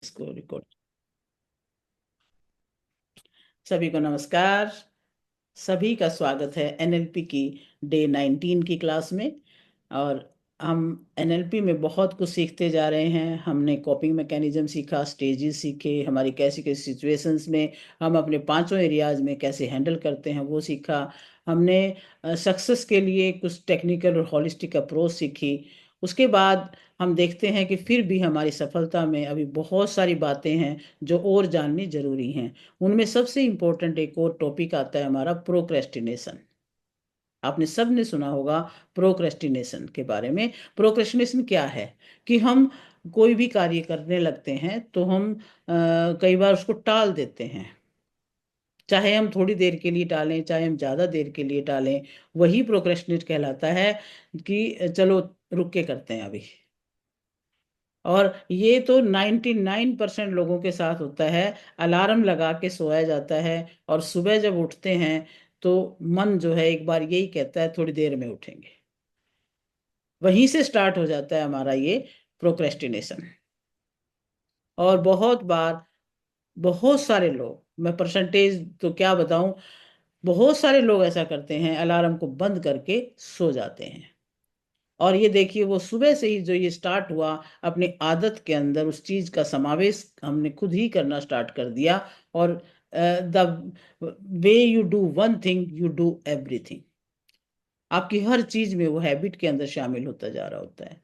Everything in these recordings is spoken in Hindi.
इसको रिकॉर्ड। सभी को नमस्कार। सभी का स्वागत है एनएलपी की डे 19 की क्लास में। और हम एनएलपी में बहुत कुछ सीखते जा रहे हैं। हमने कॉपिंग मैकेनिज्म सीखा, स्टेजेस सीखे, हमारी कैसी कैसी सिचुएशंस में हम अपने पांचों एरियाज में कैसे हैंडल करते हैं वो सीखा। हमने सक्सेस के लिए कुछ टेक्निकल और हॉलिस्टिक अप्रोच सीखी। उसके बाद हम देखते हैं कि फिर भी हमारी सफलता में अभी बहुत सारी बातें हैं जो और जाननी जरूरी हैं। उनमें सबसे इम्पोर्टेंट एक और टॉपिक आता है हमारा प्रोक्रेस्टिनेशन। आपने सब ने सुना होगा प्रोक्रेस्टिनेशन के बारे में। प्रोक्रेस्टिनेशन क्या है कि हम कोई भी कार्य करने लगते हैं तो हम कई बार उसको टाल देते हैं। चाहे हम थोड़ी देर के लिए टालें, चाहे हम ज़्यादा देर के लिए टालें, वही प्रोक्रेस्टिनेट कहलाता है कि चलो रुक के करते हैं अभी। और ये तो 99% लोगों के साथ होता है। अलार्म लगा के सोया जाता है और सुबह जब उठते हैं तो मन जो है एक बार यही कहता है थोड़ी देर में उठेंगे। वहीं से स्टार्ट हो जाता है हमारा ये प्रोक्रेस्टिनेशन। और बहुत बार बहुत सारे लोग, मैं परसेंटेज तो क्या बताऊं, बहुत सारे लोग ऐसा करते हैं, अलार्म को बंद करके सो जाते हैं। और ये देखिए वो सुबह से ही जो ये स्टार्ट हुआ, अपनी आदत के अंदर उस चीज का समावेश हमने खुद ही करना स्टार्ट कर दिया। और the way you do one thing you do everything. आपकी हर चीज में वो हैबिट के अंदर शामिल होता जा रहा होता है।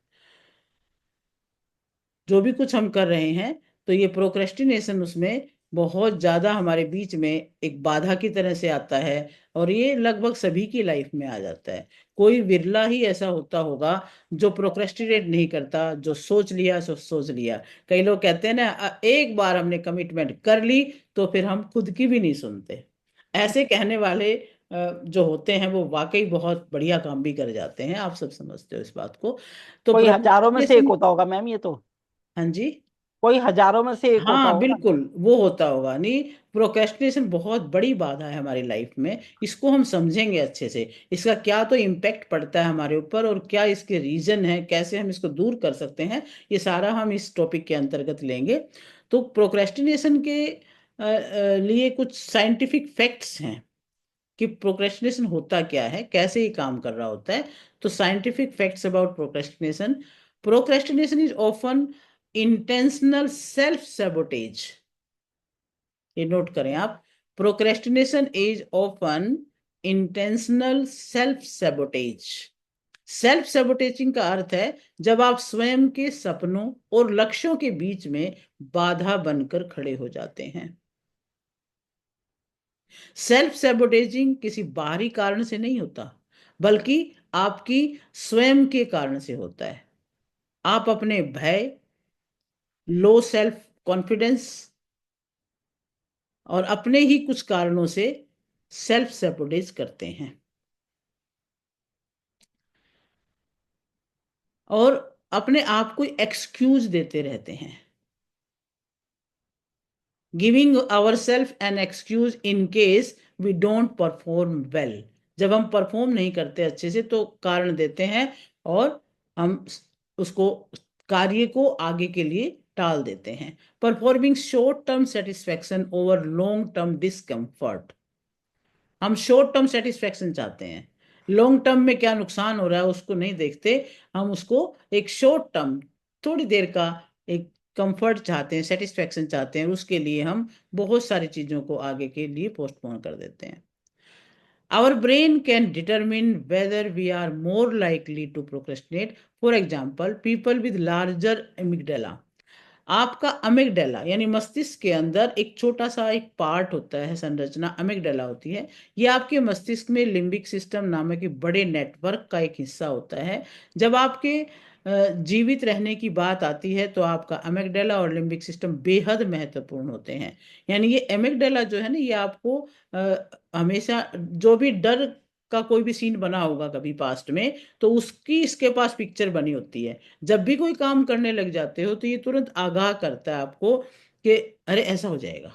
जो भी कुछ हम कर रहे हैं तो ये प्रोक्रेस्टिनेशन उसमें बहुत ज्यादा हमारे बीच में एक बाधा की तरह से आता है। और ये लगभग सभी की लाइफ में आ जाता है। कोई विरला ही ऐसा होता होगा जो प्रोक्रेस्टिनेट नहीं करता, जो सोच लिया सो सोच लिया। कई लोग कहते हैं ना, एक बार हमने कमिटमेंट कर ली तो फिर हम खुद की भी नहीं सुनते। ऐसे कहने वाले जो होते हैं वो वाकई बहुत बढ़िया काम भी कर जाते हैं। आप सब समझते हो इस बात को। तो कोई हजारों में से एक प्रोक्रेस्टिनेशन, होता होगा मैम, ये तो हाँ जी, कोई हजारों में से एक होता हाँ होगा। बिल्कुल वो होता होगा। नहीं, प्रोक्रेस्टिनेशन बहुत बड़ी बाधा है हमारी लाइफ में। इसको हम समझेंगे अच्छे से, इसका क्या तो इम्पैक्ट पड़ता है हमारे ऊपर और क्या इसके रीजन है, कैसे हम इसको दूर कर सकते हैं, ये सारा हम इस टॉपिक के अंतर्गत लेंगे। तो प्रोक्रेस्टिनेशन के लिए कुछ साइंटिफिक फैक्ट्स हैं कि प्रोक्रेस्टिनेशन होता क्या है, कैसे ये काम कर रहा होता है। तो scientific facts about procrastination: procrastination is often intentional self sabotage. ये नोट करें आप। Procrastination is often intentional self sabotage. Self sabotaging का अर्थ है जब आप स्वयं के सपनों और लक्ष्यों के बीच में बाधा बनकर खड़े हो जाते हैं। सेल्फ सैबोटेजिंग किसी बाहरी कारण से नहीं होता, बल्कि आपकी स्वयं के कारण से होता है। आप अपने भय, लो सेल्फ कॉन्फिडेंस और अपने ही कुछ कारणों से सेल्फ सैबोटेज करते हैं। और अपने आप को एक्सक्यूज देते रहते हैं। Giving our self an excuse in case we don't perform well. जब हम परफॉर्म नहीं करते अच्छे से तो कारण देते हैं और हम उसको, कार्य को आगे के लिए टाल देते हैं। Performing short term satisfaction over long term discomfort. हम शॉर्ट टर्म सेटिस्फेक्शन चाहते हैं, लॉन्ग टर्म में क्या नुकसान हो रहा है उसको नहीं देखते। हम उसको एक शॉर्ट टर्म, थोड़ी देर का एक कंफर्ट चाहते हैं, सेटिस्फेक्शन चाहते हैं, उसके लिए हम बहुत सारी चीजों को आगे के लिए पोस्टपोन कर देते हैं। Our brain can determine whether we are more likely to procrastinate. For example, people with larger amygdala. आपका अमिगडाला यानी मस्तिष्क के अंदर एक छोटा सा एक पार्ट होता है, संरचना अमिगडाला होती है। ये आपके मस्तिष्क में लिम्बिक सिस्टम नामक एक बड़े नेटवर्क का एक हिस्सा होता है। जब आपके जीवित रहने की बात आती है तो आपका अमिगडाला और लिम्बिक सिस्टम बेहद महत्वपूर्ण होते हैं। यानी ये अमिगडाला जो है ना, ये आपको हमेशा जो भी डर का कोई भी सीन बना होगा कभी पास्ट में, तो उसकी इसके पास पिक्चर बनी होती है। जब भी कोई काम करने लग जाते हो तो ये तुरंत आगाह करता है आपको कि अरे ऐसा हो जाएगा।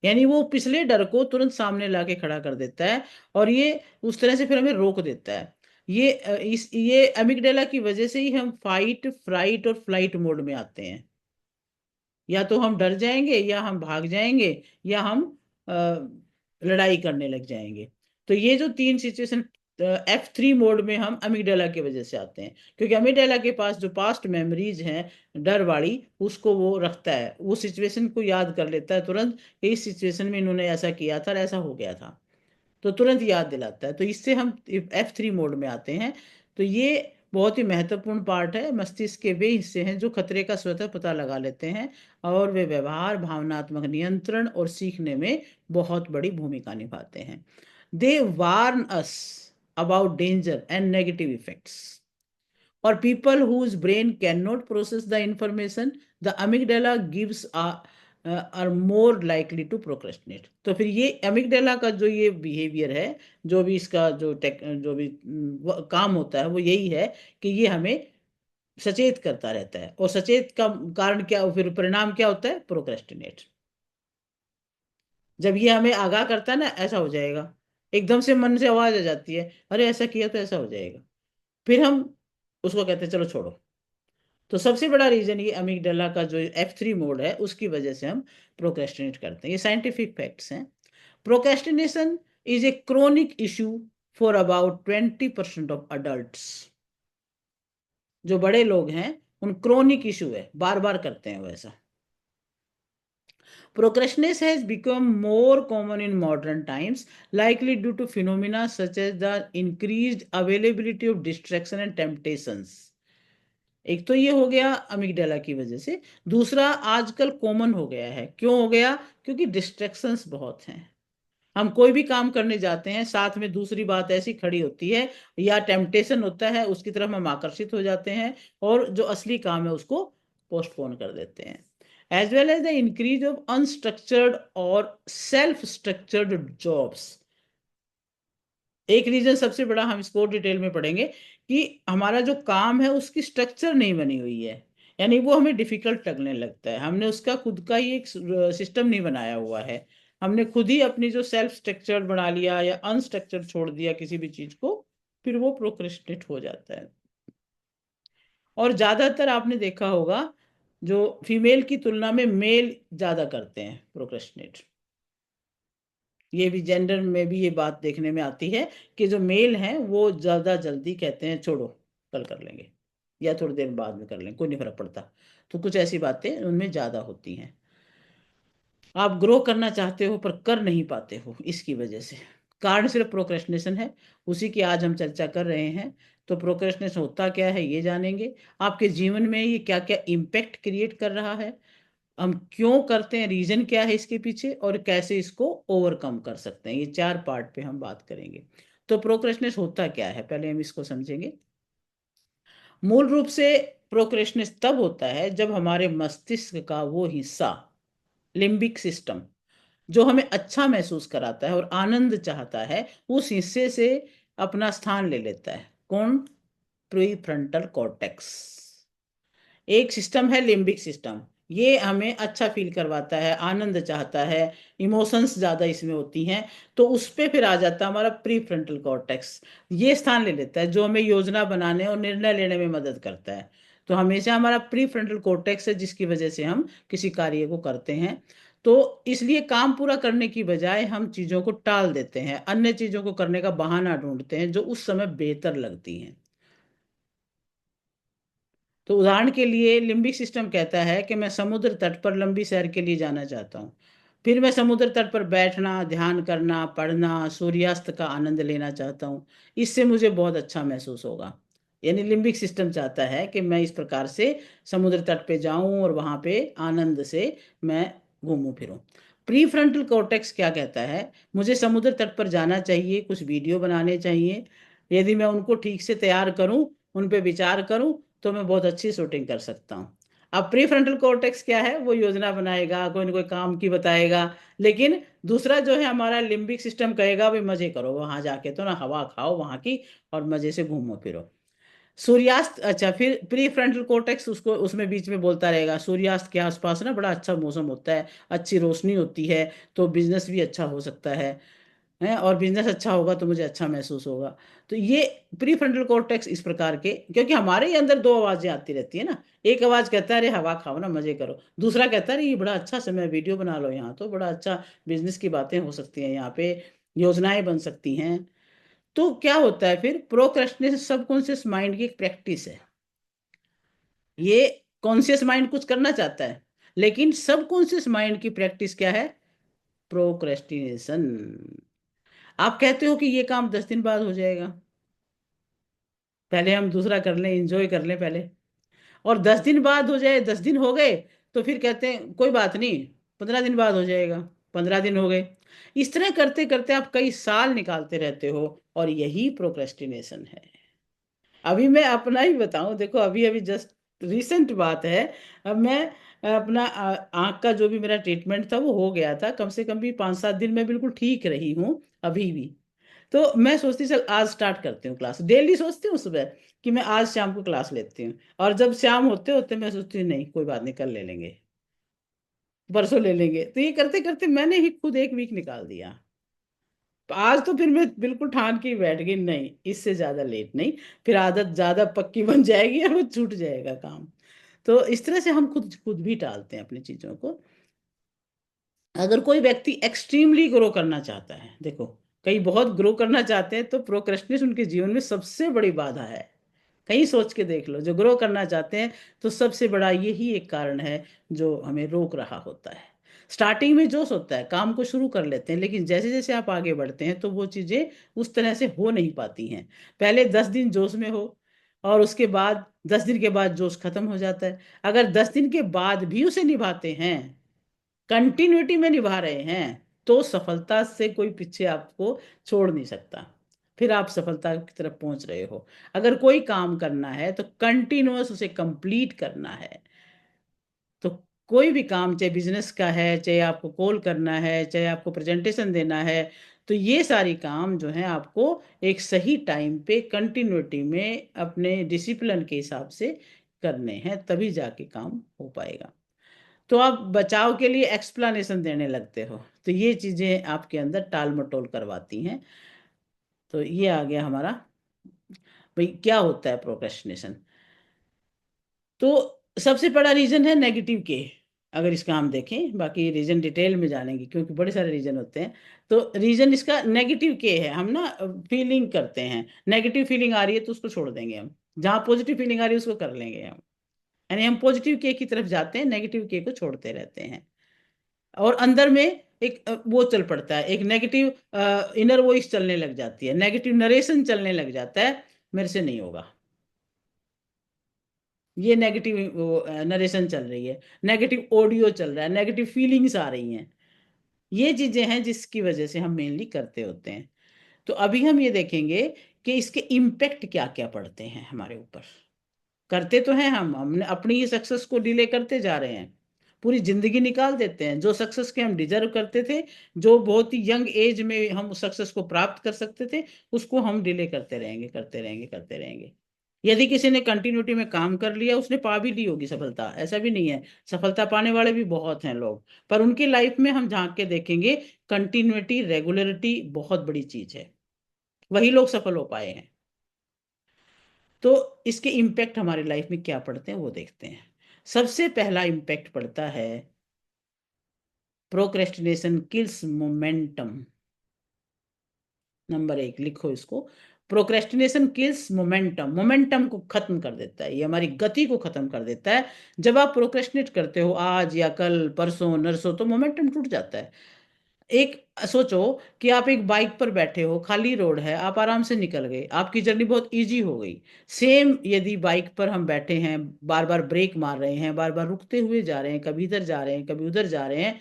यानी वो पिछले डर को तुरंत सामने लाके खड़ा कर देता है और ये उस तरह से फिर हमें रोक देता है। ये अमिगडाला की वजह से ही हम फाइट, फ्राइट और फ्लाइट मोड में आते हैं। या तो हम डर जाएंगे, या हम भाग जाएंगे, या हम लड़ाई करने लग जाएंगे। तो ये जो तीन सिचुएशन, F3 मोड में हम अमिगडाला की वजह से आते हैं, क्योंकि अमिगडाला के पास जो पास्ट मेमोरीज हैं डर वाली, उसको वो रखता है, वो सिचुएशन को याद कर लेता है तुरंत कि इस सिचुएशन में इन्होंने ऐसा किया था और ऐसा हो गया था, तो तुरंत याद दिलाता है। तो इससे हम F3 मोड में आते हैं। तो ये बहुत ही महत्वपूर्ण पार्ट है। मस्तिष्क के वे हिस्से हैं जो खतरे का स्वतः पता लगा लेते हैं, और वे व्यवहार, भावनात्मक नियंत्रण और सीखने में बहुत बड़ी भूमिका निभाते हैं। They warn us about danger and negative effects. और people whose brain cannot process the information, the amygdala gives are more likely to procrastinate। तो फिर ये अमिगडाला का जो ये बिहेवियर है, जो भी इसका जो भी काम होता है, वो यही है कि ये हमें सचेत करता रहता है। और सचेत का कारण क्या, फिर परिणाम क्या होता है? प्रोक्रेस्टिनेट। जब ये हमें आगाह करता है ना, ऐसा हो जाएगा, एकदम से मन से आवाज आ जाती है, अरे ऐसा किया तो ऐसा हो जाएगा, फिर हम उसको कहते हैं चलो छोड़ो। तो सबसे बड़ा रीजन ये अमिगडाला का जो F3 मोड है, उसकी वजह से हम प्रोक्रेस्टिनेट करते हैं। ये साइंटिफिक फैक्ट्स हैं। Procrastination is a chronic issue for about 20% of adults. जो बड़े लोग हैं उन क्रोनिक इशू है, बार बार करते हैं वैसा। Procrastination has become more common in modern times, likely due to phenomena such as the increased availability of distraction and temptations। एक तो ये हो गया अमिगडाला की वजह से। दूसरा, आजकल कॉमन हो गया है। क्यों हो गया? क्योंकि डिस्ट्रैक्शंस बहुत हैं। हम कोई भी काम करने जाते हैं, साथ में दूसरी बात ऐसी खड़ी होती है, या टेम्पटेशन होता है, उसकी तरफ हम आकर्षित हो जाते हैं, और जो असली काम है उसको पोस्टपोन कर देते हैं। As well as the increase of unstructured और सेल्फ स्ट्रक्चर्ड जॉब्स। एक रीजन सबसे बड़ा, हम इसको डिटेल में पढ़ेंगे, कि हमारा जो काम है उसकी स्ट्रक्चर नहीं बनी हुई है, यानी वो हमें डिफिकल्ट लगने लगता है। हमने उसका खुद का ही एक सिस्टम नहीं बनाया हुआ है। हमने खुद ही अपनी जो सेल्फ स्ट्रक्चर बना लिया, या अनस्ट्रक्चर छोड़ दिया किसी भी चीज को, फिर वो प्रोक्रेस्टिनेट हो जाता है। और ज्यादातर आपने देखा होगा, जो फीमेल की तुलना में मेल ज्यादा करते हैं प्रोक्रेस्टिनेट। ये भी जेंडर में भी ये बात देखने में आती है, कि जो मेल हैं वो ज्यादा जल्दी कहते हैं छोड़ो, कल कर लेंगे, या थोड़ी देर बाद में कर लेंगे, कोई नहीं फर्क पड़ता। तो कुछ ऐसी बातें उनमें ज्यादा होती हैं। आप ग्रो करना चाहते हो पर कर नहीं पाते हो, इसकी वजह से। कारण सिर्फ प्रोक्रेस्टिनेशन है, उसी की आज हम चर्चा कर रहे हैं। तो प्रोक्रेस्टिनेशन होता क्या है ये जानेंगे। आपके जीवन में ये क्या क्या इम्पैक्ट क्रिएट कर रहा है, हम क्यों करते हैं, रीजन क्या है इसके पीछे, और कैसे इसको ओवरकम कर सकते हैं। ये चार पार्ट पे हम बात करेंगे। तो प्रोक्रेस्टिनेशन होता क्या है, पहले हम इसको समझेंगे। मूल रूप से प्रोक्रेस्टिनेशन तब होता है जब हमारे मस्तिष्क का वो हिस्सा, लिम्बिक सिस्टम, जो हमें अच्छा महसूस कराता है और आनंद चाहता है, उस हिस्से से अपना स्थान ले लेता है। कौन? Pre frontal cortex. एक सिस्टम है लिम्बिक सिस्टम, ये हमें अच्छा फील करवाता है, आनंद चाहता है, इमोशंस ज्यादा इसमें होती हैं। तो उस पे फिर आ जाता है हमारा प्री फ्रंटल कॉर्टेक्स। ये स्थान ले लेता है, जो हमें योजना बनाने और निर्णय लेने में मदद करता है। तो हमेशा हमारा प्री फ्रंटल कॉर्टेक्स है, जिसकी वजह से हम किसी कार्य को करते हैं। तो इसलिए काम पूरा करने की बजाय हम चीजों को टाल देते हैं, अन्य चीजों को करने का बहाना ढूंढते हैं जो उस समय बेहतर लगती हैं। तो उदाहरण के लिए, लिम्बिक सिस्टम कहता है कि मैं समुद्र तट पर लंबी सैर के लिए जाना चाहता हूँ। फिर मैं समुद्र तट पर बैठना, ध्यान करना, पढ़ना, सूर्यास्त का आनंद लेना चाहता हूँ। इससे मुझे बहुत अच्छा महसूस होगा। यानी लिम्बिक सिस्टम चाहता है कि मैं इस प्रकार से समुद्र तट पे जाऊं और वहां पे आनंद से मैं घूमूं फिरूं। प्री फ्रंटल कॉर्टेक्स क्या कहता है? मुझे समुद्र तट पर जाना चाहिए, कुछ वीडियो बनाने चाहिए। यदि मैं उनको ठीक से तैयार करूं, उन पे विचार करूं, तो मैं बहुत अच्छी शूटिंग कर सकता हूँ। अब प्री फ्रंटल कॉर्टेक्स क्या है? वो योजना बनाएगा, कोई ना कोई काम की बताएगा। लेकिन दूसरा जो है हमारा लिम्बिक सिस्टम कहेगा भाई मजे करो वहां जाके, तो ना हवा खाओ वहां की, और मजे से घूमो फिरो। सूर्यास्त, अच्छा, फिर प्री फ्रंटल कॉर्टेक्स उसको उसमें बीच में बोलता रहेगा, सूर्यास्त के आसपास ना बड़ा अच्छा मौसम होता है, अच्छी रोशनी होती है, तो बिजनेस भी अच्छा हो सकता है। है, और बिजनेस अच्छा होगा तो मुझे अच्छा महसूस होगा। तो ये प्री फ्रंटल कॉर्टेक्स इस प्रकार के, क्योंकि हमारे ही अंदर दो आवाजें आती रहती है ना। एक आवाज कहता है अरे हवा खाओ ना, मजे करो। दूसरा कहता है अरे ये बड़ा अच्छा समय, वीडियो बना लो, यहाँ तो बड़ा अच्छा बिजनेस की बातें हो सकती हैं, यहाँ पे योजनाएं बन सकती हैं। तो क्या होता है फिर, प्रोक्रेस्टिनेशन सबकॉन्शियस माइंड की एक प्रैक्टिस है। ये कॉन्शियस माइंड कुछ करना चाहता है, लेकिन सबकॉन्शियस माइंड की प्रैक्टिस क्या है? प्रोक्रेस्टिनेशन। आप कहते हो कि ये काम 10 दिन बाद हो जाएगा, पहले हम दूसरा कर लें, एंजॉय कर लें पहले। और 10 दिन बाद हो जाए, 10 दिन हो गए, तो फिर कहते हैं कोई बात नहीं, 15 दिन बाद हो जाएगा। 15 दिन हो गए। इस तरह करते करते आप कई साल निकालते रहते हो, और यही प्रोक्रेस्टिनेशन है। अभी मैं अपना ही बताऊं, देखो अभी अभी जस्ट रिसेंट बात है। अब मैं अपना आंख का जो भी मेरा ट्रीटमेंट था वो हो गया था, कम से कम भी 5-7 दिन में बिल्कुल ठीक रही हूँ अभी भी। तो मैं सोचती चल आज स्टार्ट करती हूँ क्लास, डेली सोचती हूँ सुबह कि मैं आज शाम को क्लास लेती हूँ। और जब शाम होते होते मैं सोचती हूँ नहीं कोई बात नहीं, कल ले लेंगे, परसों ले लेंगे। तो ये करते करते मैंने ही खुद एक वीक निकाल दिया। तो आज तो फिर मैं बिल्कुल ठान के ही बैठ गई, नहीं इससे ज्यादा लेट नहीं। फिर आदत ज्यादा पक्की बन जाएगी और वो छूट जाएगा काम। तो इस तरह से हम खुद खुद भी टालते हैं अपनी चीजों को। अगर कोई व्यक्ति एक्सट्रीमली ग्रो करना चाहता है, देखो कई बहुत ग्रो करना चाहते हैं, तो प्रोक्रेस्टिनेशन उनके जीवन में सबसे बड़ी बाधा है। कहीं सोच के देख लो, जो ग्रो करना चाहते हैं तो सबसे बड़ा यही एक कारण है जो हमें रोक रहा होता है। स्टार्टिंग में जोश होता है, काम को शुरू कर लेते हैं, लेकिन जैसे जैसे आप आगे बढ़ते हैं तो वो चीजें उस तरह से हो नहीं पाती हैं। पहले 10 दिन जोश में हो, और उसके बाद 10 दिन के बाद जोश खत्म हो जाता है। अगर 10 दिन के बाद भी उसे निभाते हैं, कंटिन्यूटी में निभा रहे हैं, तो सफलता से कोई पीछे आपको छोड़ नहीं सकता। फिर आप सफलता की तरफ पहुंच रहे हो। अगर कोई काम करना है तो कंटिन्यूअस उसे कंप्लीट करना है। तो कोई भी काम, चाहे बिजनेस का है, चाहे आपको कॉल करना है, चाहे आपको प्रेजेंटेशन देना है, तो ये सारी काम जो है आपको एक सही टाइम पे कंटिन्यूटी में अपने डिसिप्लिन के हिसाब से करने हैं, तभी जाके काम हो पाएगा। तो आप बचाव के लिए एक्सप्लेनेशन देने लगते हो, तो ये चीजें आपके अंदर टाल मटोल करवाती हैं। तो ये आ गया हमारा, भाई क्या होता है प्रोक्रेस्टिनेशन। तो सबसे बड़ा रीजन है नेगेटिव के। अगर इसका हम देखें, बाकी रीजन डिटेल में जानेंगे क्योंकि बड़े सारे रीजन होते हैं। तो रीजन इसका नेगेटिव के है, हम ना फीलिंग करते हैं, नेगेटिव फीलिंग आ रही है तो उसको छोड़ देंगे हम, जहाँ पॉजिटिव फीलिंग आ रही है उसको कर लेंगे हम। यानी हम पॉजिटिव के की तरफ जाते हैं, नेगेटिव के को छोड़ते रहते हैं। और अंदर में एक वो चल पड़ता है, एक नेगेटिव इनर वॉइस चलने लग जाती है, नेगेटिव नरेशन चलने लग जाता है, मेरे से नहीं होगा। ये नेगेटिव नरेशन चल रही है, नेगेटिव ऑडियो चल रहा है, नेगेटिव फीलिंग्स आ रही हैं। ये चीजें हैं जिसकी वजह से हम मेनली करते होते हैं। तो अभी हम ये देखेंगे कि इसके इम्पेक्ट क्या क्या पड़ते हैं हमारे ऊपर। करते तो हैं हम, हमने अपनी ही सक्सेस को डिले करते जा रहे हैं, पूरी जिंदगी निकाल देते हैं। जो सक्सेस के हम डिजर्व करते थे, जो बहुत ही यंग एज में हम उस सक्सेस को प्राप्त कर सकते थे, उसको हम डिले करते रहेंगे, करते रहेंगे, करते रहेंगे। यदि किसी ने कंटिन्यूटी में काम कर लिया, उसने पा भी ली होगी सफलता, ऐसा भी नहीं है, सफलता पाने वाले भी बहुत हैं लोग। पर उनकी लाइफ में हम झांक के देखेंगे, कंटिन्यूटी, रेगुलरिटी बहुत बड़ी चीज है, वही लोग सफल हो पाए हैं। तो इसके इम्पैक्ट हमारी लाइफ में क्या पड़ते हैं वो देखते हैं। सबसे पहला इम्पैक्ट पड़ता है, प्रोक्रेस्टिनेशन किल्स मोमेंटम। नंबर 1 लिखो इसको, प्रोक्रेस्टिनेशन किल्स मोमेंटम। मोमेंटम को खत्म कर देता है, ये हमारी गति को खत्म कर देता है। जब आप प्रोक्रेस्टिनेट करते हो आज या कल, परसों, नरसों, तो मोमेंटम टूट जाता है। एक सोचो कि आप एक बाइक पर बैठे हो, खाली रोड है, आप आराम से निकल गए, आपकी जर्नी बहुत इजी हो गई। सेम यदि बाइक पर हम बैठे हैं, बार बार ब्रेक मार रहे हैं, बार बार रुकते हुए जा रहे हैं, कभी इधर जा रहे हैं, कभी उधर जा रहे हैं,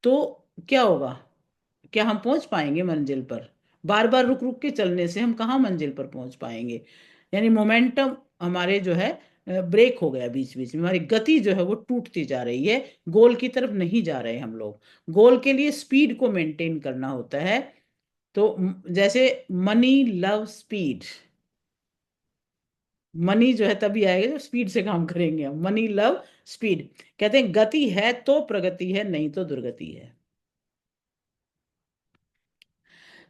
तो क्या होगा? क्या हम पहुंच पाएंगे मंजिल पर? बार बार रुक रुक के चलने से हम कहाँ मंजिल पर पहुंच पाएंगे? यानी मोमेंटम हमारे जो है ब्रेक हो गया, बीच बीच में हमारी गति जो है वो टूटती जा रही है। गोल की तरफ नहीं जा रहे हम लोग। गोल के लिए स्पीड को मेंटेन करना होता है। तो जैसे मनी लव स्पीड, मनी जो है तभी आएगा जब स्पीड से काम करेंगे हम, मनी लव स्पीड। कहते हैं गति है तो प्रगति है, नहीं तो दुर्गति है।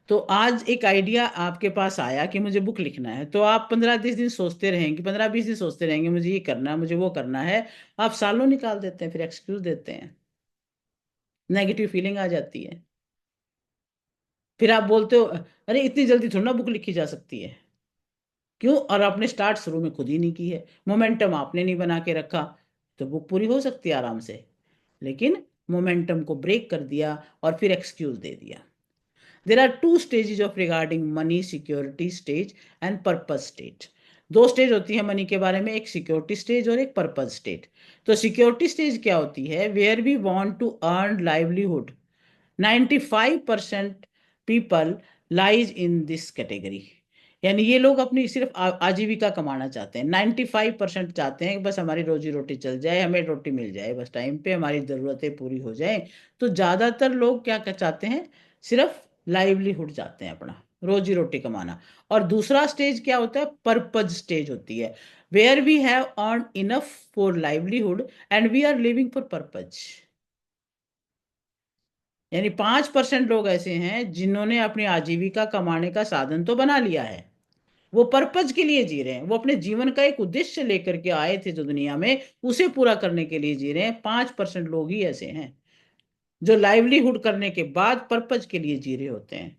तो आज एक आइडिया आपके पास आया कि मुझे बुक लिखना है, तो आप 15-20 दिन सोचते रहेंगे, 15-20 दिन सोचते रहेंगे, मुझे ये करना है, मुझे वो करना है। आप सालों निकाल देते हैं, फिर एक्सक्यूज देते हैं, नेगेटिव फीलिंग आ जाती है। फिर आप बोलते हो अरे इतनी जल्दी थोड़ा ना बुक लिखी जा सकती है। क्यों? और आपने स्टार्ट शुरू में खुद ही नहीं की है, मोमेंटम आपने नहीं बना के रखा। तो बुक पूरी हो सकती है आराम से, लेकिन मोमेंटम को ब्रेक कर दिया और फिर एक्सक्यूज दे दिया। There are two stages of regarding money, security stage and purpose stage. दो स्टेज होती है मनी के बारे में, एक सिक्योरिटी स्टेज और एक पर्पज स्टेज। तो सिक्योरिटी स्टेज क्या होती है? Where we want to earn livelihood. 95% people lies in this category. यानी ये लोग अपनी सिर्फ आजीविका कमाना चाहते हैं। 95% चाहते हैं कि बस हमारी रोजी रोटी चल जाए, हमें रोटी मिल जाए, बस टाइम पे हमारी ज़रूरतें पूरी हो जाएं। तो ज़्यादातर लोग क्या चाहते हैं? सिर्फ लाइवलीहुड चाहते हैं, अपना रोजी रोटी कमाना। और दूसरा स्टेज क्या होता है? पर्पज स्टेज होती है, where we have earn enough for livelihood and we are living for purpose. यानी 5% लोग ऐसे हैं जिन्होंने अपनी आजीविका कमाने का साधन तो बना लिया है, वो पर्पज के लिए जी रहे हैं, वो अपने जीवन का एक उद्देश्य लेकर के आए थे जो दुनिया में, उसे पूरा करने के लिए जी रहे हैं। 5% लोग ही ऐसे हैं जो लाइवलीहुड करने के बाद पर्पज के लिए जी रहे होते हैं।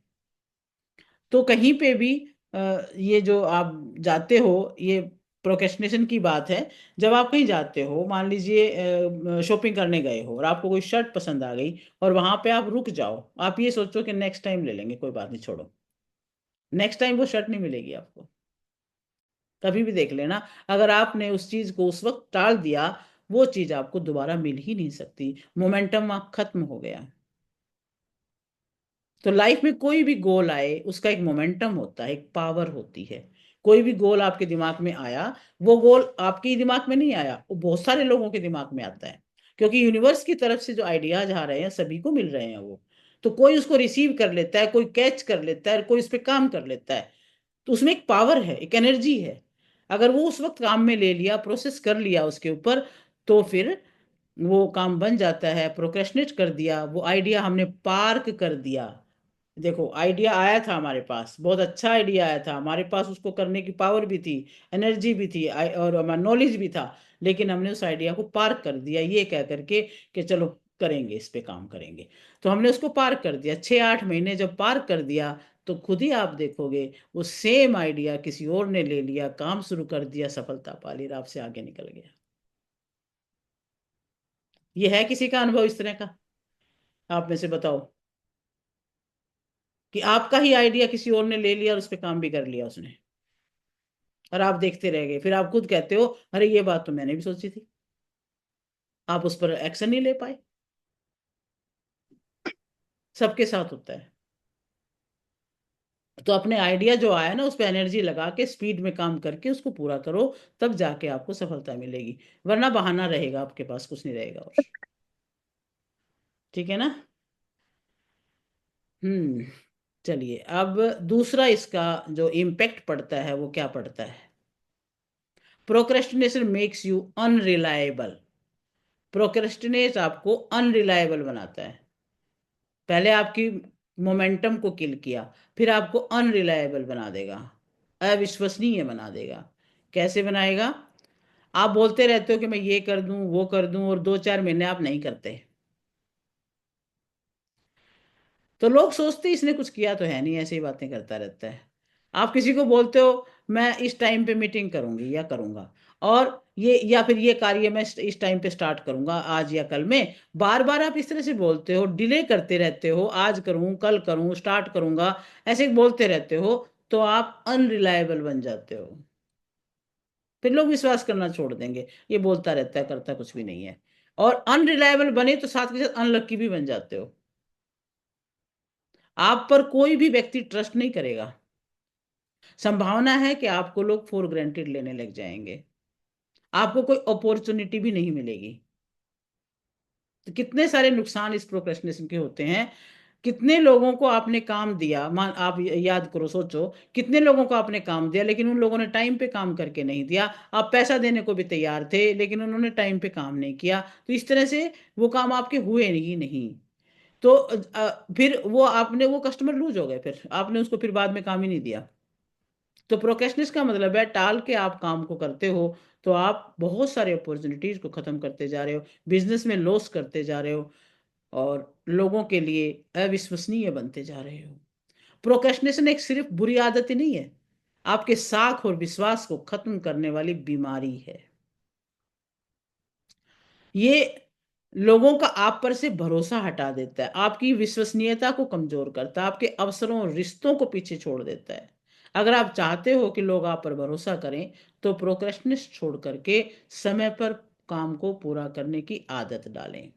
तो कहीं पे भी ये जो आप जाते हो, ये प्रोक्रेस्टिनेशन की बात है। जब आप कहीं जाते हो, मान लीजिए शॉपिंग करने गए हो और आपको कोई शर्ट पसंद आ गई, और वहां पे आप रुक जाओ, आप ये सोचो कि नेक्स्ट टाइम ले लेंगे, कोई बात नहीं, छोड़ो। नेक्स्ट टाइम वो शर्ट नहीं मिलेगी आपको। कभी भी देख लेना, अगर आपने उस चीज को उस वक्त टाल दिया, वो चीज आपको दोबारा मिल ही नहीं सकती, मोमेंटम खत्म हो गया। तो लाइफ में कोई भी गोल आए, उसका एक मोमेंटम होता है, एक पावर होती है। कोई भी गोल आपके दिमाग में आया, वो गोल आपके ही दिमाग में नहीं आया, वो बहुत सारे लोगों के दिमाग में आता है। क्योंकि यूनिवर्स की तरफ से जो आइडियाज आ रहे हैं, सभी को मिल रहे हैं वो। तो कोई उसको रिसीव कर लेता है, कोई कैच कर लेता है, कोई उस पर काम कर लेता है। तो उसमें एक पावर है, एक एनर्जी है। अगर वो उस वक्त काम में ले लिया, प्रोसेस कर लिया उसके ऊपर, तो फिर वो काम बन जाता है। प्रोक्रेस्टिनेट कर दिया, वो आइडिया हमने पार्क कर दिया। देखो, आइडिया आया था हमारे पास, बहुत अच्छा आइडिया आया था हमारे पास, उसको करने की पावर भी थी, एनर्जी भी थी, और हमारा नॉलेज भी था। लेकिन हमने उस आइडिया को पार्क कर दिया, ये कह करके कि चलो करेंगे, इस पे काम करेंगे। तो हमने उसको पार्क कर दिया। 6-8 महीने जब पार्क कर दिया, तो खुद ही आप देखोगे वो सेम आइडिया किसी और ने ले लिया, काम शुरू कर दिया, सफलता पा ली, राह से आगे निकल गया। ये है किसी का अनुभव इस तरह का? आप में से बताओ कि आपका ही आइडिया किसी और ने ले लिया और उस पर काम भी कर लिया उसने, और आप देखते रह गए। फिर आप खुद कहते हो अरे ये बात तो मैंने भी सोची थी। आप उस पर एक्शन नहीं ले पाए। सबके साथ होता है। तो अपने आइडिया जो आया ना, उस पर एनर्जी लगा के स्पीड में काम करके उसको पूरा करो, तब जाके आपको सफलता मिलेगी। वरना बहाना रहेगा आपके पास, कुछ नहीं रहेगा। और ठीक है ना? हम्म। चलिए, अब दूसरा इसका जो इम्पैक्ट पड़ता है वो क्या पड़ता है? Procrastination makes you unreliable. Procrastinate आपको अनरिलायबल बनाता है। पहले आपकी मोमेंटम को किल किया, फिर आपको अनरिलायबल बना देगा, अविश्वसनीय बना देगा। कैसे बनाएगा? आप बोलते रहते हो कि मैं ये कर दूं, वो कर दूं, और 2-4 महीने आप नहीं करते। तो लोग सोचते इसने कुछ किया तो है नहीं, ऐसे ही बातें करता रहता है। आप किसी को बोलते हो मैं इस टाइम पे मीटिंग करूंगी या करूंगा, और ये या फिर ये कार्य मैं इस टाइम पे स्टार्ट करूंगा, आज या कल में। बार बार आप इस तरह से बोलते हो, डिले करते रहते हो, आज करूं, कल करूं, स्टार्ट करूंगा, ऐसे बोलते रहते हो। तो आप अनरिलायबल बन जाते हो। फिर लोग विश्वास करना छोड़ देंगे, ये बोलता रहता है, करता कुछ भी नहीं है। और अनरिलायबल बने तो साथ के साथ अनलक्की भी बन जाते हो। आप पर कोई भी व्यक्ति ट्रस्ट नहीं करेगा। संभावना है कि आपको लोग फॉर ग्रांटेड लेने लग जाएंगे, आपको कोई अपॉर्चुनिटी भी नहीं मिलेगी। तो कितने सारे नुकसान इस प्रोक्रेस्टिनेशन के होते हैं। कितने लोगों को आपने काम दिया, मान आप याद करो, सोचो कितने लोगों को आपने काम दिया, लेकिन उन लोगों ने टाइम पे काम करके नहीं दिया। आप पैसा देने को भी तैयार थे, लेकिन उन्होंने टाइम पे काम नहीं किया, तो इस तरह से वो काम आपके हुए ही नहीं। तो फिर वो कस्टमर लूज हो गए, फिर आपने उसको फिर बाद में काम ही नहीं दिया। तो प्रोक्रेस्टिनेशन का मतलब है टाल के आप काम को करते हो, तो आप बहुत सारे अपॉर्चुनिटीज को खत्म करते जा रहे हो, बिजनेस में लॉस करते जा रहे हो, और लोगों के लिए अविश्वसनीय बनते जा रहे हो। प्रोक्रेस्टिनेशन एक सिर्फ बुरी आदत ही नहीं है, आपके साख और विश्वास को खत्म करने वाली बीमारी है। ये लोगों का आप पर से भरोसा हटा देता है, आपकी विश्वसनीयता को कमजोर करता है, आपके अवसरों और रिश्तों को पीछे छोड़ देता है। अगर आप चाहते हो कि लोग आप पर भरोसा करें, तो प्रोक्रेस्टिनेशन छोड़ करके समय पर काम को पूरा करने की आदत डालें।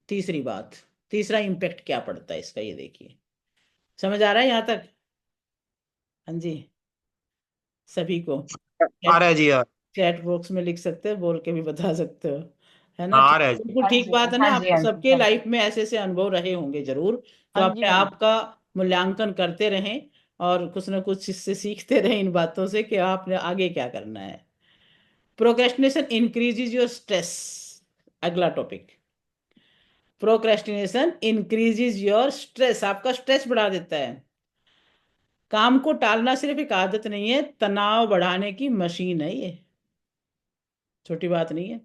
तीसरी बात, तीसरा इम्पैक्ट क्या पड़ता है इसका, ये देखिए। समझ आ रहा है यहाँ तक? हाँ जी, सभी को। आ रहा है जी, हाँ। चैट बॉक्स में लिख सकते हो, बोल के भी बता सकते हो, है ना? हाँ, आ ठीक, रहा है जी। बिल्कुल हाँ ठीक जी, बात है ना। हाँ जी, आपको हाँ जी, सबके लाइफ में ऐसे ऐसे अनुभव रहे होंगे जरूर। तो हाँ जी, अपने हाँ जी। आप का मूल्यांकन करते रहें, और कुछ ना कुछ इससे सीखते रहें, इन बातों से, कि आपने आगे क्या करना है। Procrastination increases your stress. अगला topic, procrastination increases your stress, आपका स्ट्रेस बढ़ा देता है। काम को टालना सिर्फ एक आदत नहीं है, तनाव बढ़ाने की मशीन है ये, छोटी बात नहीं है।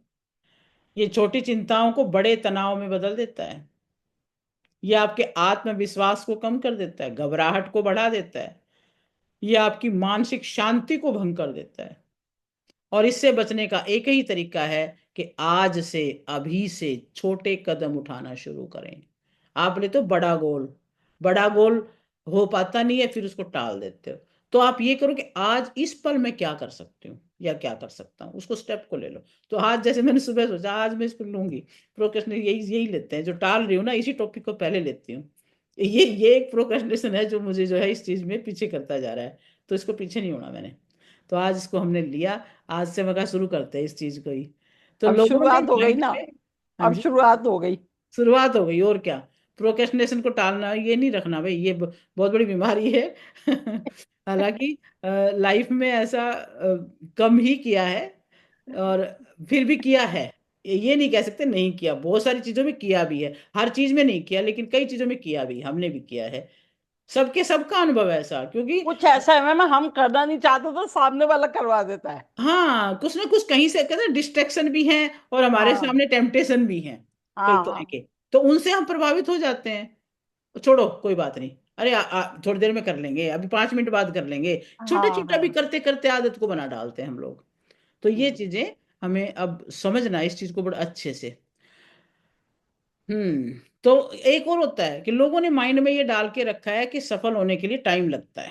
ये छोटी चिंताओं को बड़े तनाव में बदल देता है। ये आपके आत्मविश्वास को कम कर देता है, घबराहट को बढ़ा देता है, ये आपकी मानसिक शांति को भंग कर देता है। और इससे बचने का एक ही तरीका है कि आज से, अभी से छोटे कदम उठाना शुरू करें। आपने तो बड़ा गोल हो पाता नहीं है, फिर उसको टाल देते हो। तो आप ये करो कि आज इस पल मैं क्या कर सकती हूँ, या क्या कर सकता हूँ, उसको स्टेप को ले लो। तो आज जैसे मैंने सुबह सोचा, आज मैं इसको लूंगी। प्रोक्रेस्टिनेशन यही यही लेते हैं, जो टाल रही हूँ ना, इसी टॉपिक को पहले लेती हूँ। ये एक प्रोक्रेस्टिनेशन है जो मुझे जो है इस चीज में पीछे करता जा रहा है। तो इसको पीछे नहीं होना मैंने। तो आज इसको हमने लिया, आज से मैं कहा शुरू करते हैं इस चीज को ही। तो अब लोगों ने शुरुआत हो गई लाइफ ना। में, हाँ अब जी, शुरुआत हो गई। शुरुआत हो गई, और क्या। प्रोक्रेस्टिनेशन को टालना ये नहीं रखना भाई, ये बहुत बड़ी बीमारी है। हालांकि लाइफ में ऐसा कम ही किया है, और फिर भी किया है। ये नहीं कह सकते नहीं किया, बहुत सारी चीजों में किया भी है, हर चीज में नहीं किया, लेकिन कई चीजों में किया भी, हमने भी किया है। सबके सबका अनुभव है ऐसा, क्योंकि कुछ ऐसा है मैम, हम करना नहीं चाहते तो सामने वाला करवा देता है। हाँ, कुछ ना कुछ कहीं से कहते हैं, डिस्ट्रैक्शन भी है, और हमारे हाँ, सामने टेम्पटेशन भी है, कई हाँ, तरह हाँ, के। तो उनसे हम प्रभावित हो जाते हैं। छोड़ो, कोई बात नहीं, अरे थोड़ी देर में कर लेंगे, अभी 5 मिनट बाद कर लेंगे। छोटा हाँ, छोटा भी हाँ। करते करते आदत को बना डालते हैं हम लोग। तो ये चीजें हमें अब समझना है, इस चीज को बड़े अच्छे से। तो एक और होता है कि लोगों ने माइंड में ये डाल के रखा है कि सफल होने के लिए टाइम लगता है,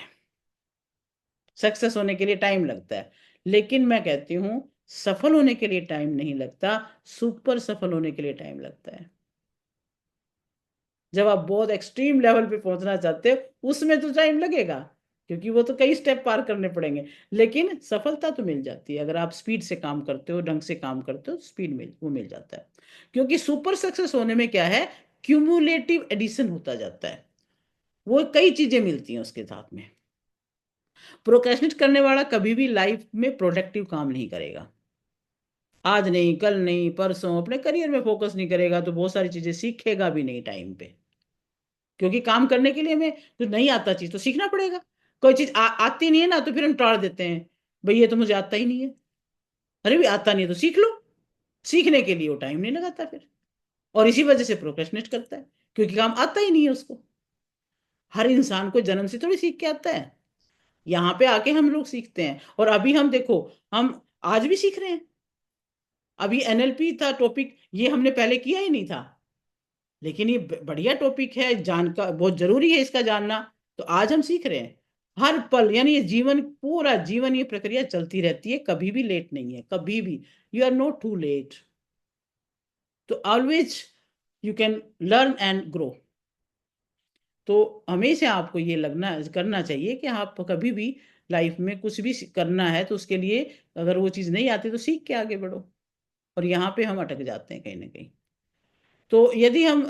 सक्सेस होने के लिए टाइम लगता है। लेकिन मैं कहती हूँ, सफल होने के लिए टाइम नहीं लगता, सुपर सफल होने के लिए टाइम लगता है। जब आप बहुत एक्सट्रीम लेवल पे पहुंचना चाहते हो, उसमें तो टाइम लगेगा, क्योंकि वो तो कई स्टेप पार करने पड़ेंगे। लेकिन सफलता तो मिल जाती है, अगर आप स्पीड से काम करते हो, ढंग से काम करते हो, स्पीड मिल वो मिल जाता है। क्योंकि सुपर सक्सेस होने में क्या है, क्यूमुलेटिव एडिशन होता जाता है, वो कई चीजें मिलती हैं उसके साथ में। प्रोक्रेस्टिनेट करने वाला कभी भी लाइफ में प्रोडक्टिव काम नहीं करेगा। आज नहीं, कल नहीं, परसों अपने करियर में फोकस नहीं करेगा, तो बहुत सारी चीजें सीखेगा भी नहीं टाइम पे। क्योंकि काम करने के लिए हमें कुछ नहीं आता चीज तो सीखना पड़ेगा। कोई चीज आती नहीं है ना, तो फिर हम टाल देते हैं, भाई ये तो मुझे आता ही नहीं है। अरे भी आता नहीं है तो सीख लो। सीखने के लिए वो टाइम नहीं लगाता फिर, और इसी वजह से प्रोक्रेस्टिनेट करता है, क्योंकि काम आता ही नहीं है उसको। हर इंसान को जन्म से थोड़ी सीख के आता है, यहाँ पे आके हम लोग सीखते हैं। और अभी हम देखो, हम आज भी सीख रहे हैं। अभी एनएलपी था टॉपिक, ये हमने पहले किया ही नहीं था, लेकिन ये बढ़िया टॉपिक है, जानका बहुत जरूरी है इसका जानना। तो आज हम सीख रहे हैं। हर पल, यानी ये जीवन, पूरा जीवन ये प्रक्रिया चलती रहती है, कभी भी लेट नहीं है, कभी भी। You are not too late. तो always you can learn and grow. तो हमेशा आपको ये लगना करना चाहिए कि आप कभी भी लाइफ में कुछ भी करना है, तो उसके लिए अगर वो चीज़ नहीं आती तो सीख के आगे बढ़ो। और यहाँ पे हम अटक जाते हैं कहीं ना कहीं। तो यदि हम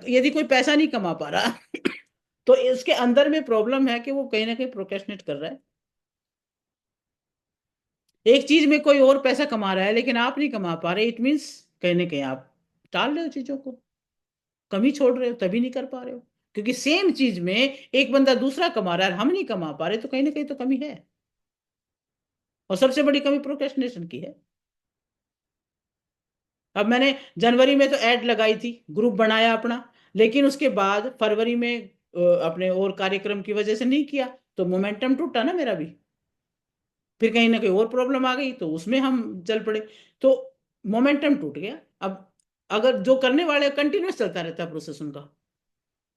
यदि कोई पैसा नहीं कमा पा रहा, तो इसके अंदर में प्रॉब्लम है कि वो कहीं ना कहीं प्रोक्रेस्टिनेट कर रहा है। एक चीज में कोई और पैसा कमा रहा है, लेकिन आप नहीं कमा पा रहे, इट मीन्स कहीं ना कहीं आप टाल रहे हो चीजों को, कमी छोड़ रहे हो, तभी नहीं कर पा रहे हो। क्योंकि सेम चीज में एक बंदा दूसरा कमा रहा है, हम नहीं कमा पा रहे, तो कहीं ना कहीं तो कमी है। और सबसे बड़ी कमी प्रोक्रेस्टिनेशन की है। अब मैंने जनवरी में तो ऐड लगाई थी, ग्रुप बनाया अपना, लेकिन उसके बाद फरवरी में अपने और कार्यक्रम की वजह से नहीं किया, तो मोमेंटम टूटा ना मेरा भी। फिर कहीं ना कहीं और प्रॉब्लम आ गई, तो उसमें हम चल पड़े, तो मोमेंटम टूट गया। अब अगर जो करने वाले, कंटिन्यूस चलता रहता है प्रोसेस उनका,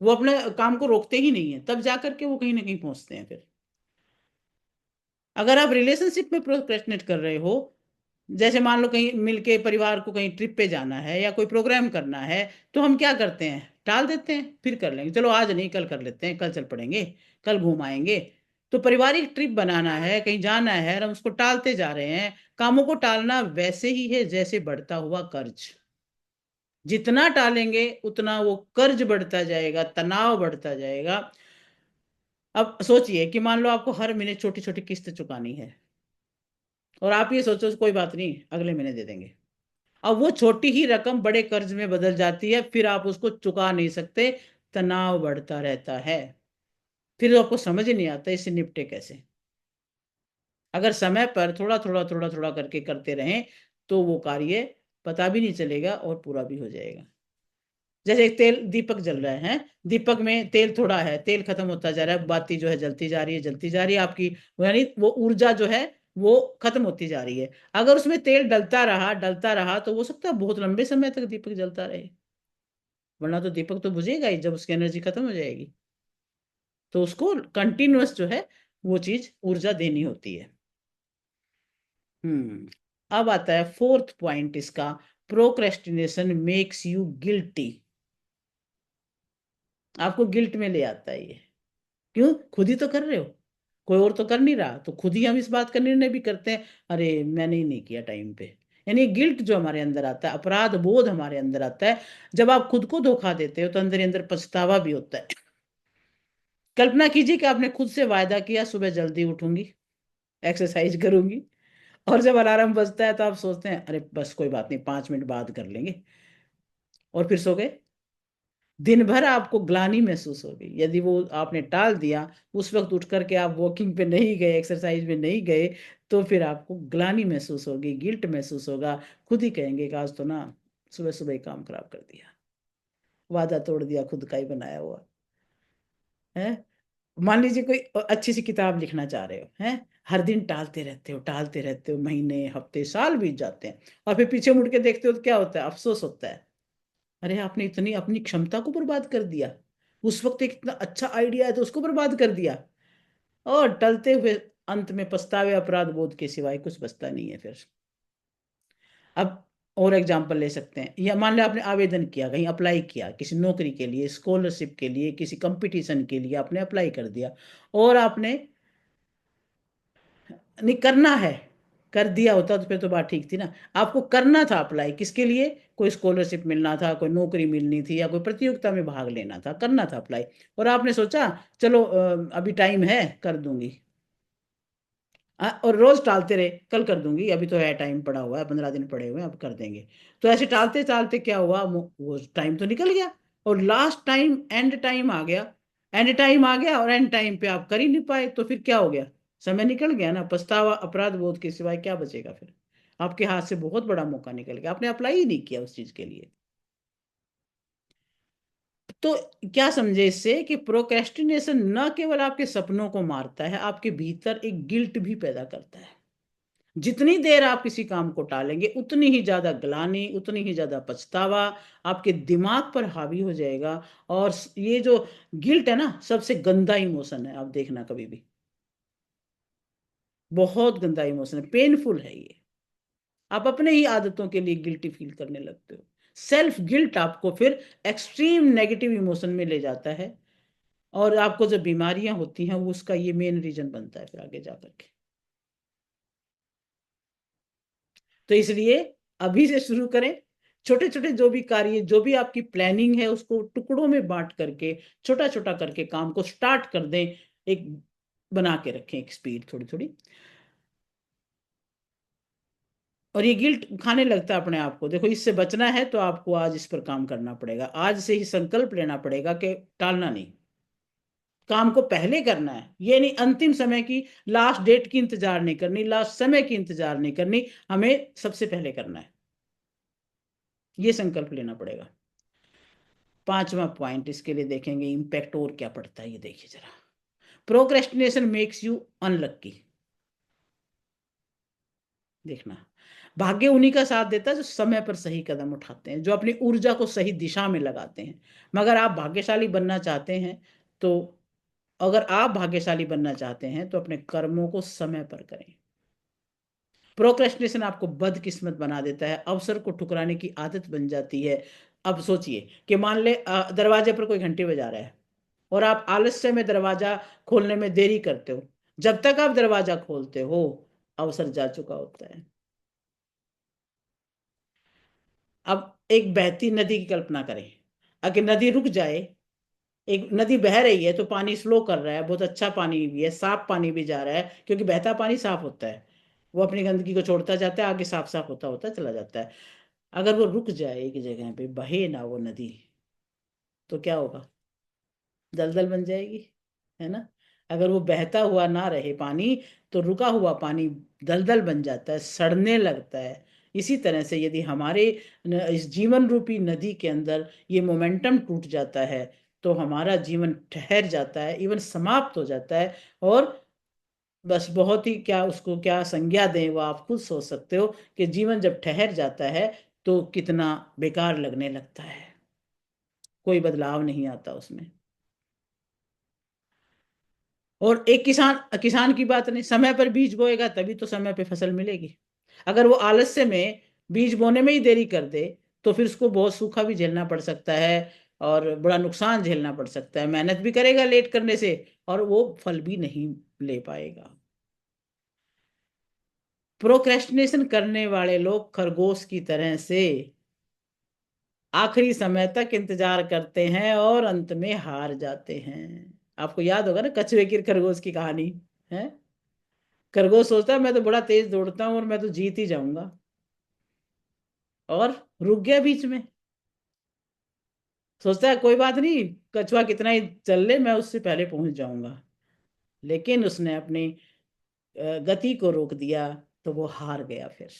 वो अपने काम को रोकते ही नहीं है, तब जाकर के वो कहीं ना कहीं पहुंचते हैं फिर। अगर आप रिलेशनशिप में प्रोक्रेस्टिनेट कर रहे हो, जैसे मान लो कहीं मिलके परिवार को कहीं ट्रिप पे जाना है या कोई प्रोग्राम करना है, तो हम क्या करते हैं, टाल देते हैं, फिर कर लेंगे, चलो आज नहीं कल कर लेते हैं, कल चल पड़ेंगे, कल घूम आएंगे। तो पारिवारिक ट्रिप बनाना है, कहीं जाना है, और हम उसको टालते जा रहे हैं। कामों को टालना वैसे ही है जैसे बढ़ता हुआ कर्ज। जितना टालेंगे उतना वो कर्ज बढ़ता जाएगा, तनाव बढ़ता जाएगा। अब सोचिए कि मान लो आपको हर महीने छोटी छोटी किस्त चुकानी है, और आप ये सोचो कोई बात नहीं अगले महीने दे देंगे। अब वो छोटी ही रकम बड़े कर्ज में बदल जाती है, फिर आप उसको चुका नहीं सकते, तनाव बढ़ता रहता है। फिर तो आपको समझ ही नहीं आता इससे निपटे कैसे। अगर समय पर थोड़ा थोड़ा थोड़ा थोड़ा करके करते रहें, तो वो कार्य पता भी नहीं चलेगा और पूरा भी हो जाएगा। जैसे एक तेल दीपक जल रहा है, दीपक में तेल थोड़ा है, तेल खत्म होता जा रहा है, बाती जो है जलती जा रही है, जलती जा रही है आपकी, यानी वो ऊर्जा जो है वो खत्म होती जा रही है। अगर उसमें तेल डलता रहा तो हो सकता है बहुत लंबे समय तक दीपक जलता रहे, वरना तो दीपक तो बुझेगा ही जब उसकी एनर्जी खत्म हो जाएगी। तो उसको कंटिन्यूअस जो है वो चीज ऊर्जा देनी होती है। हम्म। अब आता है फोर्थ पॉइंट इसका, प्रोक्रेस्टिनेशन मेक्स यू गिल्टी। आपको गिल्ट में ले आता है ये। क्यों? खुद ही तो कर रहे हो, कोई और तो कर नहीं रहा, तो खुद ही हम इस बात का निर्णय भी करते हैं, अरे मैंने ही नहीं किया टाइम पे। यानी गिल्ट जो हमारे अंदर आता है, अपराध बोध हमारे अंदर आता है। जब आप खुद को धोखा देते हो तो अंदर ही अंदर पछतावा भी होता है। कल्पना कीजिए कि आपने खुद से वायदा किया सुबह जल्दी उठूंगी, एक्सरसाइज करूंगी, और जब अलार्म बजता है तो आप सोचते हैं अरे बस कोई बात नहीं, 5 मिनट बाद कर लेंगे, और फिर सो गए। दिन भर आपको ग्लानि महसूस होगी यदि वो आपने टाल दिया, उस वक्त उठ करके आप वॉकिंग पे नहीं गए, एक्सरसाइज में नहीं गए, तो फिर आपको ग्लानि महसूस होगी, गिल्ट महसूस होगा। खुद ही कहेंगे कि आज तो ना सुबह सुबह ही काम खराब कर दिया, वादा तोड़ दिया खुद का ही बनाया हुआ है। मान लीजिए कोई अच्छी सी किताब लिखना चाह रहे हो, हैं, हर दिन टालते रहते हो, महीने हफ्ते साल बीत जाते हैं, और फिर पीछे मुड़ के देखते हो तो क्या होता है, अफसोस होता है, अरे आपने इतनी अपनी क्षमता को बर्बाद कर दिया, उस वक्त एक इतना अच्छा आइडिया है तो उसको बर्बाद कर दिया। और टलते हुए अंत में पछतावे, अपराध बोध के सिवाय कुछ बचता नहीं है फिर। अब और एग्जाम्पल ले सकते हैं, या मान लो आपने आवेदन किया, कहीं अप्लाई किया, किसी नौकरी के लिए, स्कॉलरशिप के लिए, किसी कंपटीशन के लिए आपने अप्लाई कर दिया, और आपने नहीं करना है, कर दिया होता तो फिर तो बात ठीक थी ना। आपको करना था अप्लाई, किसके लिए? कोई स्कॉलरशिप मिलना था, कोई नौकरी मिलनी थी, या कोई प्रतियोगिता में भाग लेना था, करना था अप्लाई। और आपने सोचा चलो अभी टाइम है, कर दूंगी। और रोज टालते रहे, कल कर दूंगी, अभी तो है, टाइम पड़ा हुआ है, 15 दिन पड़े हुए हैं, अब कर देंगे। तो ऐसे टालते टालते क्या हुआ, वो टाइम तो निकल गया, और लास्ट टाइम एंड टाइम आ गया। एंड टाइम आ गया और एंड टाइम पे आप कर ही नहीं पाए, तो फिर क्या हो गया? समय निकल गया ना, पछतावा अपराध बोध के सिवाय क्या बचेगा फिर? आपके हाथ से बहुत बड़ा मौका निकल गया, आपने अप्लाई ही नहीं किया उस चीज के लिए। तो क्या समझे इससे कि प्रोक्रेस्टिनेशन न केवल आपके सपनों को मारता है, आपके भीतर एक गिल्ट भी पैदा करता है। जितनी देर आप किसी काम को टालेंगे उतनी ही ज्यादा ग्लानि, उतनी ही ज्यादा पछतावा आपके दिमाग पर हावी हो जाएगा। और ये जो गिल्ट है ना, सबसे गंदा इमोशन है, आप देखना कभी भी, बहुत गंदा इमोशन है, पेनफुल है ये। आप अपने ही आदतों के लिए गिल्टी फील करने लगते हो। सेल्फ गिल्ट आपको फिर एक्सट्रीम नेगेटिव इमोशन में ले जाता है, और आपको जो बीमारियां होती हैं वो उसका ये मेन रीजन बनता है फिर आगे जाकर के। तो इसलिए अभी से शुरू करें, छोटे छोटे जो भी कार्य, जो भी आपकी प्लानिंग है, उसको टुकड़ों में बांट करके, छोटा छोटा करके काम को स्टार्ट कर दें। एक बना के रखें, एक स्पीड थोड़ी थोड़ी। और ये गिल्ट खाने लगता है अपने आप को। देखो, इससे बचना है तो आपको आज इस पर काम करना पड़ेगा, आज से ही संकल्प लेना पड़ेगा कि टालना नहीं, काम को पहले करना है। ये नहीं अंतिम समय की, लास्ट डेट की इंतजार नहीं करनी, लास्ट समय की इंतजार नहीं करनी, हमें सबसे पहले करना है। ये संकल्प लेना पड़ेगा। पांचवा पॉइंट इसके लिए देखेंगे, इम्पैक्ट और क्या पड़ता है ये देखिए जरा। Procrastination makes you unlucky. देखना, भाग्य उन्हीं का साथ देता है जो समय पर सही कदम उठाते हैं, जो अपनी ऊर्जा को सही दिशा में लगाते हैं। मगर आप भाग्यशाली बनना चाहते हैं तो अगर आप भाग्यशाली बनना चाहते हैं तो अपने कर्मों को समय पर करें। प्रोक्रेस्टिनेशन आपको बदकिस्मत बना देता है, अवसर को ठुकराने की आदत बन जाती है। अब सोचिए कि मान ले दरवाजे पर कोई घंटी बजा रहा है और आप आलस्य में दरवाजा खोलने में देरी करते हो। जब तक आप दरवाजा खोलते हो, अवसर जा चुका होता है। अब एक बहती नदी की कल्पना करें। अगर नदी रुक जाए, एक नदी बह रही है तो पानी स्लो कर रहा है, बहुत अच्छा पानी भी है, साफ पानी भी जा रहा है, क्योंकि बहता पानी साफ होता है, वो अपनी गंदगी को छोड़ता जाता है, आगे साफ साफ होता होता चला जाता है। अगर वो रुक जाए एक जगह पे, बहे ना वो नदी, तो क्या होगा? दलदल बन जाएगी, है ना। अगर वो बहता हुआ ना रहे पानी, तो रुका हुआ पानी दलदल बन जाता है, सड़ने लगता है। इसी तरह से यदि हमारे इस जीवन रूपी नदी के अंदर ये मोमेंटम टूट जाता है, तो हमारा जीवन ठहर जाता है, इवन समाप्त हो जाता है। और बस बहुत ही, क्या उसको क्या संज्ञा दें वो आप खुद सोच सकते हो, कि जीवन जब ठहर जाता है तो कितना बेकार लगने लगता है, कोई बदलाव नहीं आता उसमें। और एक किसान किसान की बात नहीं, समय पर बीज बोएगा तभी तो समय पे फसल मिलेगी। अगर वो आलस्य में बीज बोने में ही देरी कर दे, तो फिर उसको बहुत सूखा भी झेलना पड़ सकता है, और बड़ा नुकसान झेलना पड़ सकता है, मेहनत भी करेगा लेट करने से, और वो फल भी नहीं ले पाएगा। प्रोक्रेस्टिनेशन करने वाले लोग खरगोश की तरह से आखिरी समय तक इंतजार करते हैं और अंत में हार जाते हैं। आपको याद होगा ना कछुए की खरगोश की कहानी है। खरगोश सोचता है मैं तो बड़ा तेज दौड़ता हूँ और मैं तो जीत ही जाऊंगा, और रुक गया बीच में। सोचता है कोई बात नहीं, कछुआ कितना ही चल ले, मैं उससे पहले पहुंच जाऊंगा। लेकिन उसने अपनी गति को रोक दिया, तो वो हार गया फिर।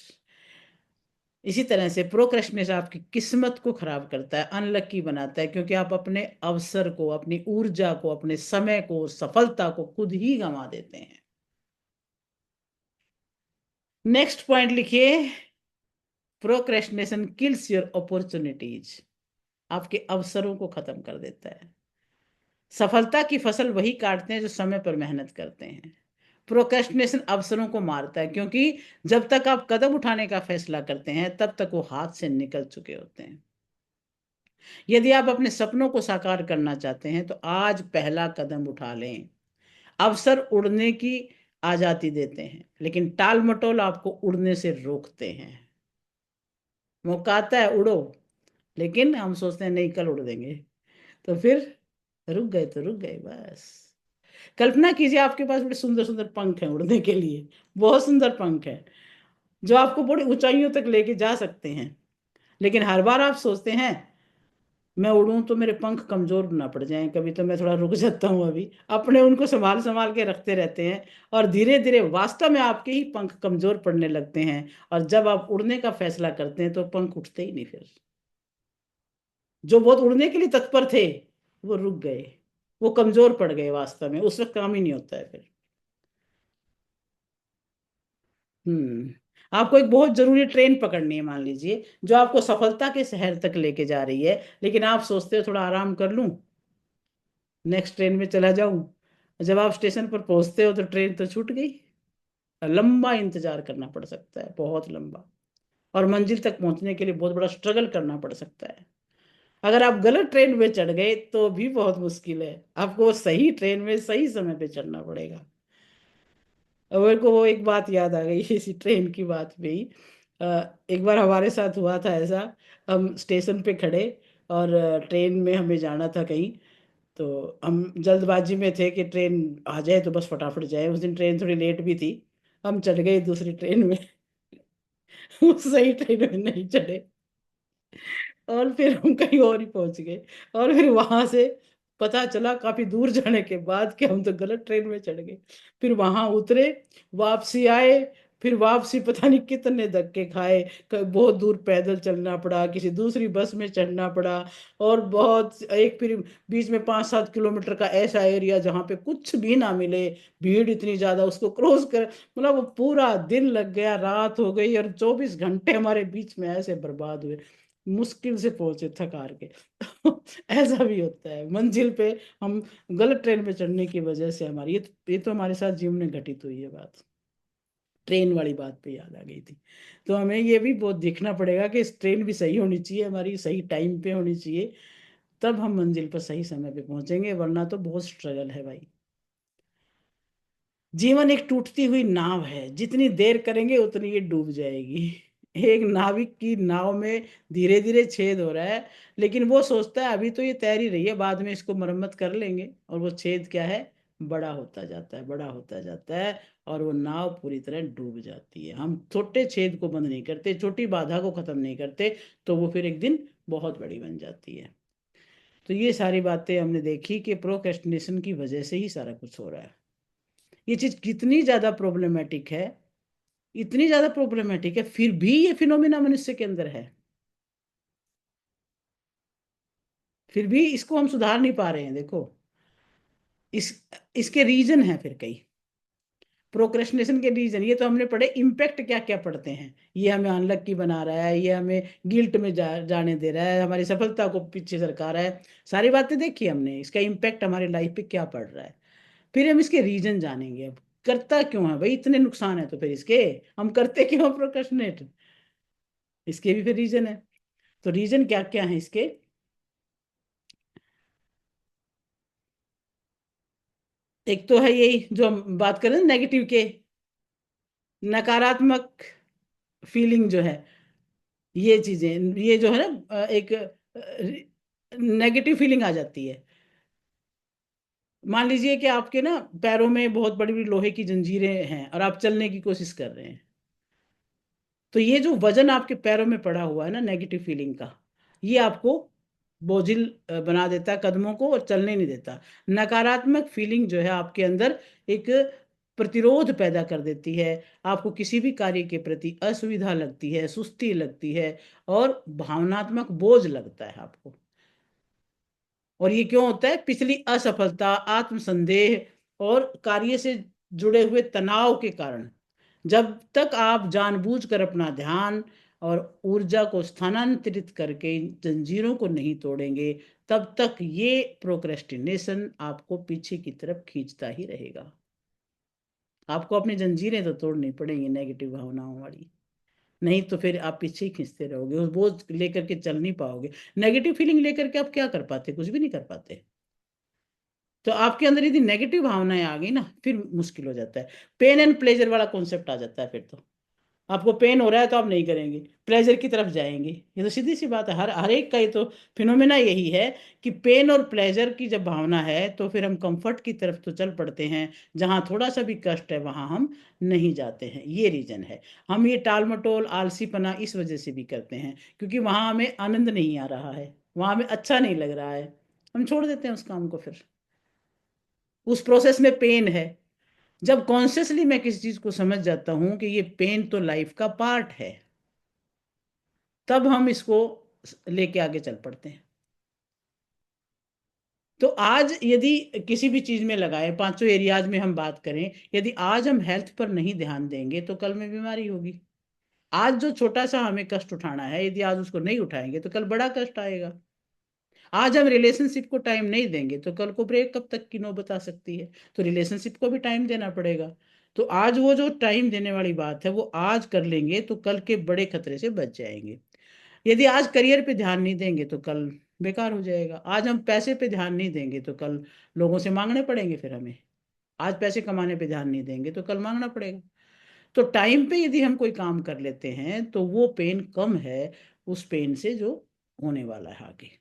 इसी तरह से प्रोक्रेस्टिनेशन आपकी किस्मत को खराब करता है, अनलक्की बनाता है, क्योंकि आप अपने अवसर को, अपनी ऊर्जा को, अपने समय को, सफलता को खुद ही गंवा देते हैं। नेक्स्ट पॉइंट लिखिए, प्रोक्रेस्टिनेशन किल्स योर अपॉर्चुनिटीज। आपके अवसरों को खत्म कर देता है। सफलता की फसल वही काटते हैं जो समय पर मेहनत करते हैं। प्रोक्रेस्टिनेशन अवसरों को मारता है, क्योंकि जब तक आप कदम उठाने का फैसला करते हैं तब तक वो हाथ से निकल चुके होते हैं। यदि आप अपने सपनों को साकार करना चाहते हैं तो आज पहला कदम उठा लें। अवसर उड़ने की आजादी देते हैं, लेकिन टाल मटोल आपको उड़ने से रोकते हैं। मौका आता है उड़ो, लेकिन हम सोचते हैं नहीं कल उड़ देंगे, तो फिर रुक गए तो रुक गए बस। कल्पना कीजिए आपके पास बड़े सुंदर सुंदर पंख हैं उड़ने के लिए, बहुत सुंदर पंख हैं जो आपको बड़ी ऊंचाइयों तक लेके जा सकते हैं। लेकिन हर बार आप सोचते हैं मैं उड़ूं तो मेरे पंख कमजोर ना पड़ जाएं, कभी तो मैं थोड़ा रुक जाता हूं, अभी अपने उनको संभाल संभाल के रखते रहते हैं। और धीरे धीरे वास्तव में आपके ही पंख कमजोर पड़ने लगते हैं, और जब आप उड़ने का फैसला करते हैं तो पंख उठते ही नहीं फिर। जो बहुत उड़ने के लिए तत्पर थे, वो रुक गए, वो कमजोर पड़ गए, वास्तव में उस वक्त काम ही नहीं होता है फिर। आपको एक बहुत जरूरी ट्रेन पकड़नी है, मान लीजिए, जो आपको सफलता के शहर तक लेके जा रही है, लेकिन आप सोचते हो थोड़ा आराम कर लूं, नेक्स्ट ट्रेन में चला जाऊं। जब आप स्टेशन पर पहुंचते हो तो ट्रेन तो छूट गई। लंबा इंतजार करना पड़ सकता है, बहुत लंबा, और मंजिल तक पहुंचने के लिए बहुत बड़ा स्ट्रगल करना पड़ सकता है। अगर आप गलत ट्रेन में चढ़ गए तो भी बहुत मुश्किल है, आपको सही ट्रेन में सही समय पे चढ़ना पड़ेगा। और मेरे को वो एक बात याद आ गई इसी ट्रेन की बात पे ही। एक बार हमारे साथ हुआ था ऐसा। हम स्टेशन पे खड़े, और ट्रेन में हमें जाना था कहीं, तो हम जल्दबाजी में थे कि ट्रेन आ जाए तो बस फटाफट जाए। उस दिन ट्रेन थोड़ी लेट भी थी, हम चढ़ गए दूसरी ट्रेन में। उस सही ट्रेन में नहीं चढ़े, और फिर हम कहीं और ही पहुंच गए। और फिर वहां से पता चला काफी दूर जाने के बाद कि हम तो गलत ट्रेन में चढ़ गए। फिर वहां उतरे, वापसी आए, फिर वापसी पता नहीं कितने धक्के खाए, बहुत दूर पैदल चलना पड़ा, किसी दूसरी बस में चढ़ना पड़ा, और बहुत एक फिर बीच में 5-7 किलोमीटर का ऐसा एरिया जहाँ पे कुछ भी ना मिले, भीड़ इतनी ज्यादा, उसको क्रॉस कर, मतलब वो पूरा दिन लग गया, रात हो गई, और 24 घंटे हमारे बीच में ऐसे बर्बाद हुए। मुश्किल से पहुंचे थक हार के। ऐसा भी होता है मंजिल पे, हम गलत ट्रेन पे चढ़ने की वजह से हमारी ये तो हमारे साथ जीवन में घटित हुई है बात। ट्रेन वाली बात पे याद आ गई थी। तो हमें ये भी बहुत देखना पड़ेगा कि इस ट्रेन भी सही होनी चाहिए, हमारी सही टाइम पे होनी चाहिए, तब हम मंजिल पर सही समय पे पहुंचेंगे, वरना तो बहुत स्ट्रगल है भाई। जीवन एक टूटती हुई नाव है, जितनी देर करेंगे उतनी ये डूब जाएगी। एक नाविक की नाव में धीरे धीरे छेद हो रहा है, लेकिन वो सोचता है अभी तो ये तैर ही रही है, बाद में इसको मरम्मत कर लेंगे, और वो छेद क्या है, बड़ा होता जाता है, बड़ा होता जाता है, और वो नाव पूरी तरह डूब जाती है। हम छोटे छेद को बंद नहीं करते, छोटी बाधा को खत्म नहीं करते, तो वो फिर एक दिन बहुत बड़ी बन जाती है। तो ये सारी बातें हमने देखी कि प्रोक्रेस्टिनेशन की वजह से ही सारा कुछ हो रहा है। ये चीज कितनी ज्यादा प्रॉब्लमेटिक है, इतनी ज्यादा प्रॉब्लमेटिक है, फिर भी ये फिनोमिना मनुष्य के अंदर है, फिर भी इसको हम सुधार नहीं पा रहे हैं। देखो, इस इसके रीजन है फिर कई, प्रोक्रेस्टिनेशन के रीजन ये तो हमने पढ़े, इम्पैक्ट क्या क्या पढ़ते हैं, ये हमें अनलक्की बना रहा है, ये हमें गिल्ट में जाने दे रहा है, हमारी सफलता को पीछे सरका रहा है, सारी बातें देखी हमने, इसका इम्पैक्ट हमारी लाइफ पे क्या पड़ रहा है। फिर हम इसके रीजन जानेंगे, अब करता क्यों है भाई, इतने नुकसान है तो फिर इसके हम करते क्यों प्रोक्रेस्टिनेट, इसके भी फिर रीजन है। तो रीजन क्या क्या है इसके, एक तो है यही जो हम बात करें नेगेटिव के, नकारात्मक फीलिंग जो है, ये चीजें, ये जो है ना एक नेगेटिव फीलिंग आ जाती है। मान लीजिए कि आपके ना पैरों में बहुत बड़ी बड़ी लोहे की जंजीरें हैं और आप चलने की कोशिश कर रहे हैं, तो ये जो वजन आपके पैरों में पड़ा हुआ है ना नेगेटिव फीलिंग का, ये आपको बोझिल बना देता है कदमों को, और चलने नहीं देता। नकारात्मक फीलिंग जो है आपके अंदर एक प्रतिरोध पैदा कर देती है, आपको किसी भी कार्य के प्रति असुविधा लगती है, सुस्ती लगती है, और भावनात्मक बोझ लगता है आपको। और ये क्यों होता है, पिछली असफलता, आत्मसंदेह और कार्य से जुड़े हुए तनाव के कारण। जब तक आप जानबूझकर अपना ध्यान और ऊर्जा को स्थानांतरित करके इन जंजीरों को नहीं तोड़ेंगे, तब तक ये प्रोक्रेस्टिनेशन आपको पीछे की तरफ खींचता ही रहेगा। आपको अपनी जंजीरें तो तोड़नी पड़ेंगी नेगेटिव भावनाओं वाली, नहीं तो फिर आप पीछे ही खींचते रहोगे, उस बोझ लेकर के चल नहीं पाओगे। नेगेटिव फीलिंग लेकर के आप क्या कर पाते, कुछ भी नहीं कर पाते। तो आपके अंदर यदि नेगेटिव भावनाएं आ गई ना, फिर मुश्किल हो जाता है। पेन एंड प्लेजर वाला कॉन्सेप्ट आ जाता है फिर तो, आपको पेन हो रहा है तो आप नहीं करेंगे, प्लेजर की तरफ जाएंगे। ये तो सीधी सी बात है, हर हर एक का ये तो फिनोमेना यही है कि पेन और प्लेजर की जब भावना है तो फिर हम कंफर्ट की तरफ तो चल पड़ते हैं, जहां थोड़ा सा भी कष्ट है वहां हम नहीं जाते हैं। ये रीजन है। हम ये टाल मटोल आलसीपना इस वजह से भी करते हैं, क्योंकि वहां हमें आनंद नहीं आ रहा है, वहां हमें अच्छा नहीं लग रहा है, हम छोड़ देते हैं उस काम को। फिर उस प्रोसेस में पेन है। जब कॉन्शियसली मैं किसी चीज को समझ जाता हूं कि ये पेन तो लाइफ का पार्ट है, तब हम इसको लेके आगे चल पड़ते हैं। तो आज यदि किसी भी चीज में लगाए, पांचों एरियाज में हम बात करें, यदि आज हम हेल्थ पर नहीं ध्यान देंगे तो कल में बीमारी होगी। आज जो छोटा सा हमें कष्ट उठाना है, यदि आज उसको नहीं उठाएंगे तो कल बड़ा कष्ट आएगा। आज हम रिलेशनशिप को टाइम नहीं देंगे तो कल को ब्रेकअप तक की नौबत आ सकती है। तो रिलेशनशिप को भी टाइम देना पड़ेगा। तो आज वो जो टाइम देने वाली बात है वो आज कर लेंगे तो कल के बड़े खतरे से बच जाएंगे। यदि आज करियर पे ध्यान नहीं देंगे तो कल बेकार हो जाएगा। आज हम पैसे पे ध्यान नहीं देंगे तो कल लोगों से मांगने पड़ेंगे फिर हमें। आज पैसे कमाने पे ध्यान नहीं देंगे तो कल मांगना पड़ेगा। तो टाइम पे यदि हम कोई काम कर लेते हैं तो वो पेन कम है उस पेन से जो होने वाला है आगे।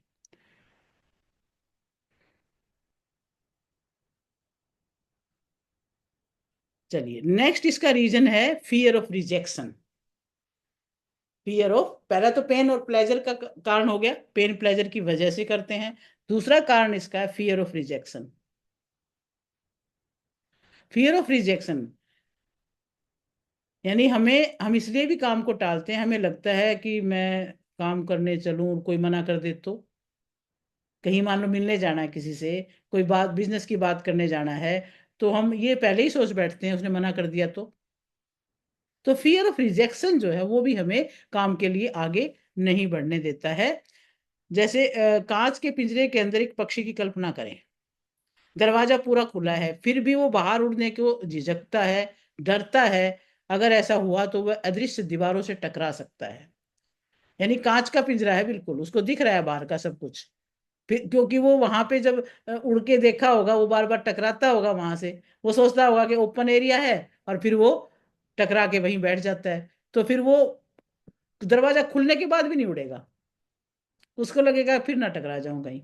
चलिए, नेक्स्ट इसका रीजन है fear of rejection. Fear of, पहला तो पेन और प्लेजर का कारण हो गया, पेन प्लेजर की वजह से करते हैं। दूसरा कारण इसका है fear of rejection. Fear of rejection यानी हम इसलिए भी काम को टालते हैं, हमें लगता है कि मैं काम करने चलूं और कोई मना कर दे तो, कहीं मान लो मिलने जाना है किसी से, कोई बात बिजनेस की बात करने जाना है, तो हम ये पहले ही सोच बैठते हैं उसने मना कर दिया तो फियर ऑफ रिजेक्शन जो है वो भी हमें काम के लिए आगे नहीं बढ़ने देता है। जैसे कांच के पिंजरे के अंदर एक पक्षी की कल्पना करें, दरवाजा पूरा खुला है फिर भी वो बाहर उड़ने को झिझकता है, डरता है। अगर ऐसा हुआ तो वह अदृश्य दीवारों से टकरा सकता है। यानी कांच का पिंजरा है, बिल्कुल उसको दिख रहा है बाहर का सब कुछ, फिर क्योंकि वो वहां पे जब उड़ के देखा होगा, वो बार बार टकराता होगा वहां से, वो सोचता होगा कि ओपन एरिया है, और फिर वो टकरा के वहीं बैठ जाता है। तो फिर वो दरवाजा खुलने के बाद भी नहीं उड़ेगा, उसको लगेगा फिर ना टकरा जाऊं कहीं।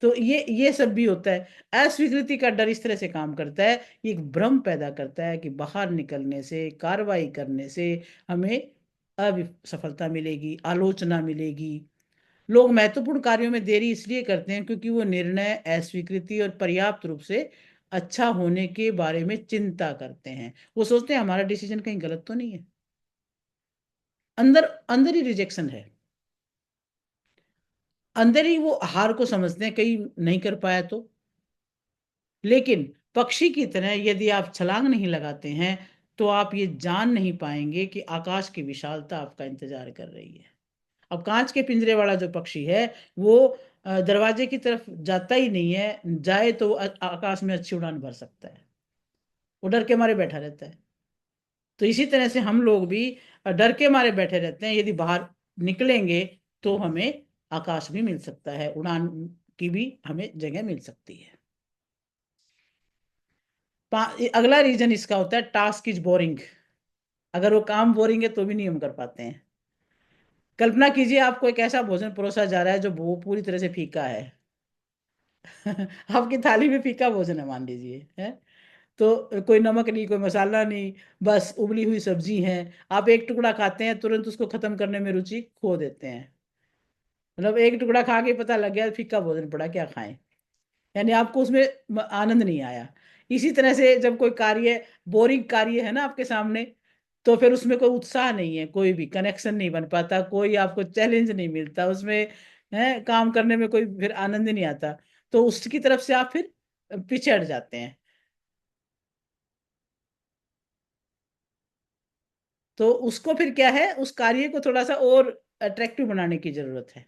तो ये सब भी होता है। अस्वीकृति का डर इस तरह से काम करता है, ये एक भ्रम पैदा करता है कि बाहर निकलने से, कार्रवाई करने से हमें असफलता मिलेगी, आलोचना मिलेगी। लोग महत्वपूर्ण कार्यों में देरी इसलिए करते हैं क्योंकि वो निर्णय अस्वीकृति और पर्याप्त रूप से अच्छा होने के बारे में चिंता करते हैं। वो सोचते हैं हमारा डिसीजन कहीं गलत तो नहीं है, अंदर अंदर ही रिजेक्शन है, अंदर ही वो हार को समझते हैं कहीं नहीं कर पाया तो। लेकिन पक्षी की तरह यदि आप छलांग नहीं लगाते हैं तो आप ये जान नहीं पाएंगे कि आकाश की विशालता आपका इंतजार कर रही है। अब कांच के पिंजरे वाला जो पक्षी है वो दरवाजे की तरफ जाता ही नहीं है, जाए तो आकाश में अच्छी उड़ान भर सकता है, वो डर के मारे बैठा रहता है। तो इसी तरह से हम लोग भी डर के मारे बैठे रहते हैं, यदि बाहर निकलेंगे तो हमें आकाश भी मिल सकता है, उड़ान की भी हमें जगह मिल सकती है। अगला रीजन इसका होता है टास्क इज बोरिंग। अगर वो काम बोरिंग है तो भी नहीं हम कर पाते हैं। कल्पना कीजिए आपको एक ऐसा भोजन परोसा जा रहा है जो वो पूरी तरह से फीका है। आपकी थाली में फीका भोजन है मान लीजिए, है, तो कोई नमक नहीं, कोई मसाला नहीं, बस उबली हुई सब्जी है। आप एक टुकड़ा खाते हैं, तुरंत उसको खत्म करने में रुचि खो देते हैं। मतलब एक टुकड़ा खा के पता लग गया फीका भोजन पड़ा, क्या खाएं। यानी आपको उसमें आनंद नहीं आया। इसी तरह से जब कोई कार्य बोरिंग कार्य है ना आपके सामने, तो फिर उसमें कोई उत्साह नहीं है, कोई भी कनेक्शन नहीं बन पाता, कोई आपको चैलेंज नहीं मिलता उसमें, है, काम करने में कोई फिर आनंद ही नहीं आता। तो उसकी तरफ से आप फिर पीछे हट जाते हैं। तो उसको फिर क्या है, उस कार्य को थोड़ा सा और अट्रैक्टिव बनाने की जरूरत है।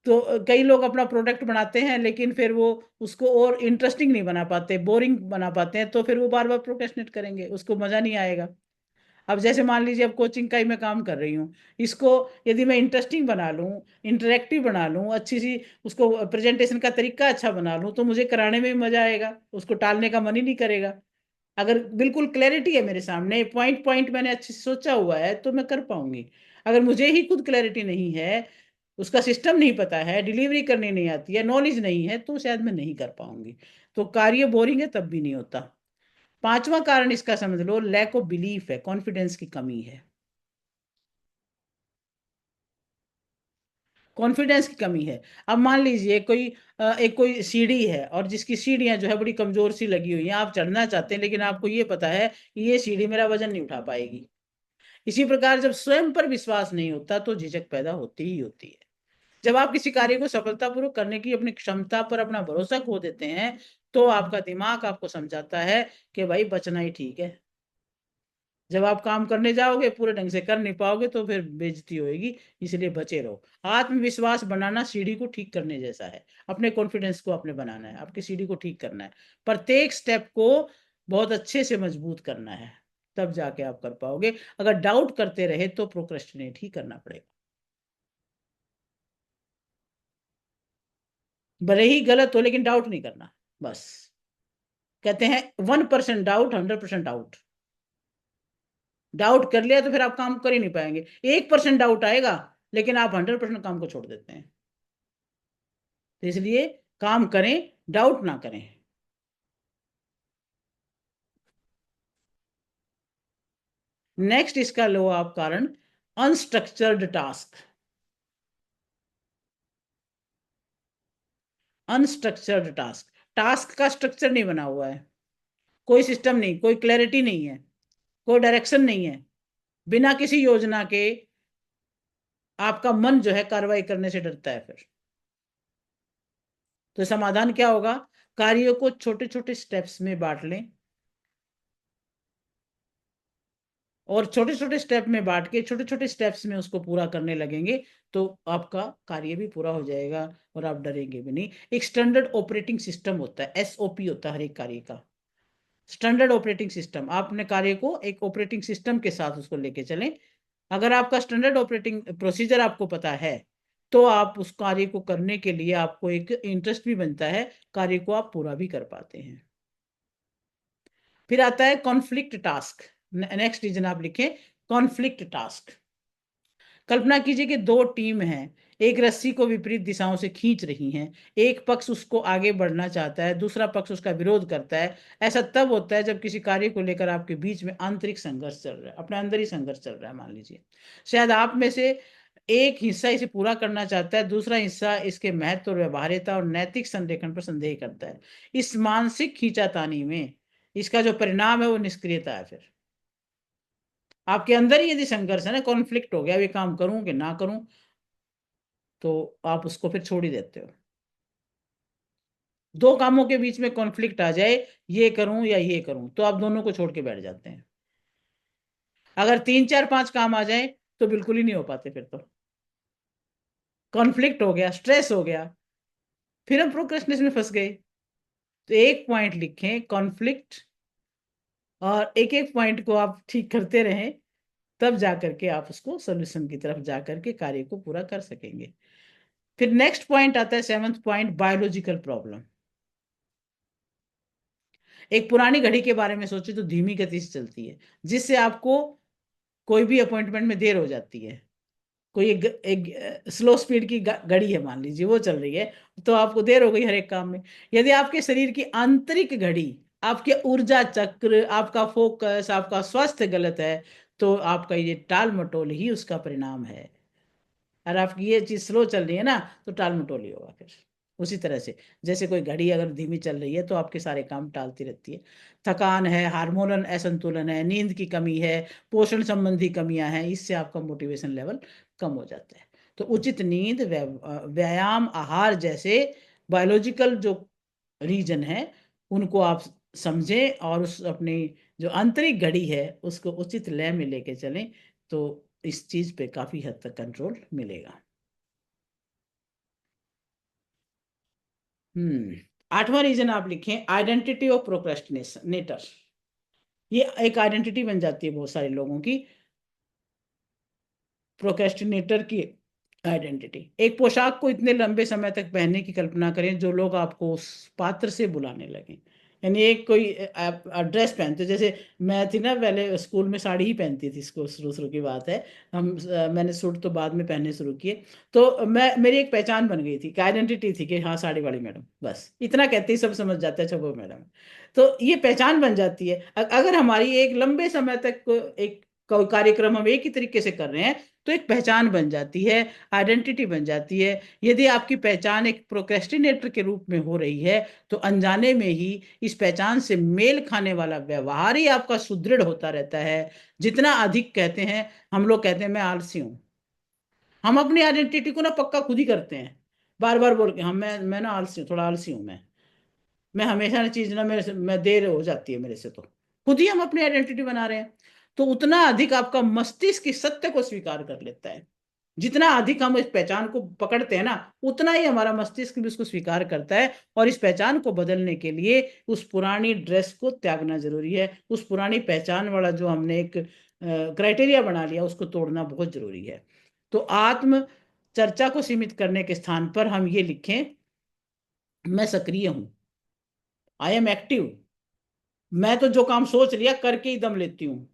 तो कई लोग अपना प्रोडक्ट बनाते हैं लेकिन फिर वो उसको और इंटरेस्टिंग नहीं बना पाते, बोरिंग बना पाते हैं, तो फिर वो बार बार प्रोक्रेस्टिनेट करेंगे, उसको मजा नहीं आएगा। अब जैसे मान लीजिए अब कोचिंग का ही मैं काम कर रही हूँ, इसको यदि मैं इंटरेस्टिंग बना लूँ, इंटरेक्टिव बना लूँ, अच्छी सी उसको प्रेजेंटेशन का तरीका अच्छा बना लूँ, तो मुझे कराने में भी मजा आएगा, उसको टालने का मन ही नहीं करेगा। अगर बिल्कुल क्लैरिटी है मेरे सामने, पॉइंट पॉइंट मैंने अच्छे से सोचा हुआ है, तो मैं कर पाऊंगी। अगर मुझे ही खुद क्लैरिटी नहीं है, उसका सिस्टम नहीं पता है, डिलीवरी करनी नहीं आती है, नॉलेज नहीं है, तो शायद मैं नहीं कर पाऊंगी। तो कार्य बोरिंग है तब भी नहीं होता। पांचवा कारण इसका समझ लो लैक ऑफ बिलीफ है, कॉन्फिडेंस की कमी है। कॉन्फिडेंस की कमी है। अब मान लीजिए कोई एक कोई सीढ़ी है और जिसकी सीढ़ियां जो है बड़ी कमजोर सी लगी हुई हैं, आप चढ़ना चाहते हैं लेकिन आपको ये पता है कि ये सीढ़ी मेरा वजन नहीं उठा पाएगी। इसी प्रकार जब स्वयं पर विश्वास नहीं होता तो झिझक पैदा होती ही होती है। जब आप किसी कार्य को सफलतापूर्वक करने की अपनी क्षमता पर अपना भरोसा खो देते हैं, तो आपका दिमाग आपको समझाता है कि भाई बचना ही ठीक है। जब आप काम करने जाओगे पूरे ढंग से कर नहीं पाओगे तो फिर बेइज्जती होगी, इसलिए बचे रहो। आत्मविश्वास बनाना सीढ़ी को ठीक करने जैसा है, अपने कॉन्फिडेंस को आपने बनाना है, आपकी सीढ़ी को ठीक करना है, प्रत्येक स्टेप को बहुत अच्छे से मजबूत करना है, तब जाके आप कर पाओगे। अगर डाउट करते रहे तो प्रोक्रेस्टिनेट ही करना पड़ेगा, भले ही गलत हो लेकिन डाउट नहीं करना, बस। कहते हैं 1% डाउट 100% डाउट। डाउट कर लिया तो फिर आप काम कर ही नहीं पाएंगे। 1% डाउट आएगा लेकिन आप 100% काम को छोड़ देते हैं। तो इसलिए काम करें, डाउट ना करें। नेक्स्ट इसका लो आप कारण, unstructured task. Unstructured task, task का स्ट्रक्चर नहीं बना हुआ है, कोई सिस्टम नहीं, कोई क्लैरिटी नहीं है, कोई डायरेक्शन नहीं है, बिना किसी योजना के आपका मन जो है कार्रवाई करने से डरता है। फिर तो समाधान क्या होगा? कार्यों को छोटे छोटे स्टेप्स में बांट लें, और छोटे छोटे स्टेप में बांट के छोटे छोटे स्टेप्स में उसको पूरा करने लगेंगे, तो आपका कार्य भी पूरा हो जाएगा और आप डरेंगे भी नहीं। एक स्टैंडर्ड ऑपरेटिंग सिस्टम होता है, एसओपी होता है हर एक कार्य का, स्टैंडर्ड ऑपरेटिंग सिस्टम। आप अपने कार्य को एक ऑपरेटिंग सिस्टम के साथ उसको लेके चलें। अगर आपका स्टैंडर्ड ऑपरेटिंग प्रोसीजर आपको पता है, तो आप उस कार्य को करने के लिए आपको एक इंटरेस्ट भी बनता है, कार्य को आप पूरा भी कर पाते हैं। फिर आता है कॉन्फ्लिक्ट टास्क। नेक्स्ट रीजन आप लिखें, कॉन्फ्लिक्ट टास्क। कल्पना कीजिए कि दो टीम हैं, एक रस्सी को विपरीत दिशाओं से खींच रही हैं। एक पक्ष उसको आगे बढ़ना चाहता है, दूसरा पक्ष उसका विरोध करता है। ऐसा तब होता है जब किसी कार्य को लेकर आपके बीच में आंतरिक संघर्ष चल रहा है, अपने अंदर ही संघर्ष चल रहा है। मान लीजिए शायद आप में से एक हिस्सा इसे पूरा करना चाहता है, दूसरा हिस्सा इसके महत्व और व्यवहार्यता और नैतिक संरेखण पर संदेह करता है। इस मानसिक खींचातानी में इसका जो परिणाम है वो निष्क्रियता है। फिर आपके अंदर ही यदि संघर्ष है ना, कॉन्फ्लिक्ट हो गया, ये काम करूं कि ना करूं, तो आप उसको फिर छोड़ ही देते हो। दो कामों के बीच में कॉन्फ्लिक्ट आ जाए, ये करूं या ये करूं, तो आप दोनों को छोड़ के बैठ जाते हैं। अगर 3 4 5 काम आ जाए तो बिल्कुल ही नहीं हो पाते। फिर तो कॉन्फ्लिक्ट हो गया, स्ट्रेस हो गया, फिर हम प्रोक्रेस्टिनेशन में फंस गए। तो एक पॉइंट लिखें, कॉन्फ्लिक्ट, और एक एक पॉइंट को आप ठीक करते रहें, तब जाकर के आप उसको सोल्यूशन की तरफ जाकर के कार्य को पूरा कर सकेंगे। फिर नेक्स्ट पॉइंट आता है, 7th पॉइंट, बायोलॉजिकल प्रॉब्लम। एक पुरानी घड़ी के बारे में सोचे तो धीमी गति से चलती है, जिससे आपको कोई भी अपॉइंटमेंट में देर हो जाती है। कोई एक स्लो स्पीड की घड़ी है मान लीजिए, वो चल रही है, तो आपको देर हो गई हर एक काम में। यदि आपके शरीर की आंतरिक घड़ी, आपके ऊर्जा चक्र, आपका फोकस, आपका स्वास्थ्य गलत है, तो आपका ये टाल मटोल ही उसका परिणाम है। और आपकी ये चीज स्लो चल रही है ना, तो टाल मटोल ही होगा फिर। उसी तरह से जैसे कोई घड़ी अगर धीमी चल रही है तो आपके सारे काम टालती रहती है। थकान है, हार्मोनल असंतुलन है, नींद की कमी है, पोषण संबंधी कमियां हैं, इससे आपका मोटिवेशन लेवल कम हो जाता है। तो उचित नींद, व्यायाम, आहार जैसे बायोलॉजिकल जो रीजन है, उनको आप समझें और उस अपनी जो आंतरिक घड़ी है उसको उचित लय में लेके चलें, तो इस चीज पे काफी हद तक कंट्रोल मिलेगा। 8वां रीजन आप लिखें, आइडेंटिटी ऑफ प्रोक्रेस्टिनेटर। ये एक आइडेंटिटी बन जाती है बहुत सारे लोगों की, प्रोक्रेस्टिनेटर की आइडेंटिटी। एक पोशाक को इतने लंबे समय तक पहनने की कल्पना करें जो लोग आपको उस पात्र से बुलाने लगे। यानी एक कोई आप ड्रेस पहनते, जैसे मैं थी ना पहले स्कूल में साड़ी ही पहनती थी, इसको शुरू शुरू की बात है। मैंने सूट तो बाद में पहनने शुरू किए। तो मेरी एक पहचान बन गई थी, कि आइडेंटिटी थी कि हाँ साड़ी वाली मैडम, बस इतना कहते ही सब समझ जाते हैं, अच्छा वो मैडम। तो ये पहचान बन जाती है। अगर हमारी एक लंबे समय तक एक कोई कार्यक्रम हम एक ही तरीके से कर रहे हैं, तो एक पहचान बन जाती है, आइडेंटिटी बन जाती है। यदि आपकी पहचान एक प्रोक्रेस्टिनेटर के रूप में हो रही है, तो अनजाने में ही इस पहचान से मेल खाने वाला व्यवहार ही आपका सुदृढ़ होता रहता है। जितना अधिक कहते हैं, हम लोग कहते हैं मैं आलसी हूं, हम अपनी आइडेंटिटी को ना पक्का खुद ही करते हैं, बार बार बोल के हम मैं ना आलसी हूँ, थोड़ा आलसी हूं मैं हमेशा ना चीज ना मेरे से मैं देर हो जाती है मेरे से, तो खुद ही हम अपनी आइडेंटिटी बना रहे हैं। तो उतना अधिक आपका मस्तिष्क इस सत्य को स्वीकार कर लेता है। जितना अधिक हम इस पहचान को पकड़ते हैं ना, उतना ही हमारा मस्तिष्क भी उसको स्वीकार करता है। और इस पहचान को बदलने के लिए उस पुरानी ड्रेस को त्यागना जरूरी है, उस पुरानी पहचान वाला जो हमने एक क्राइटेरिया बना लिया उसको तोड़ना बहुत जरूरी है। तो आत्म चर्चा को सीमित करने के स्थान पर हम ये लिखें, मैं सक्रिय हूं, आई एम एक्टिव। मैं तो जो काम सोच लिया करके ही दम लेती हूँ।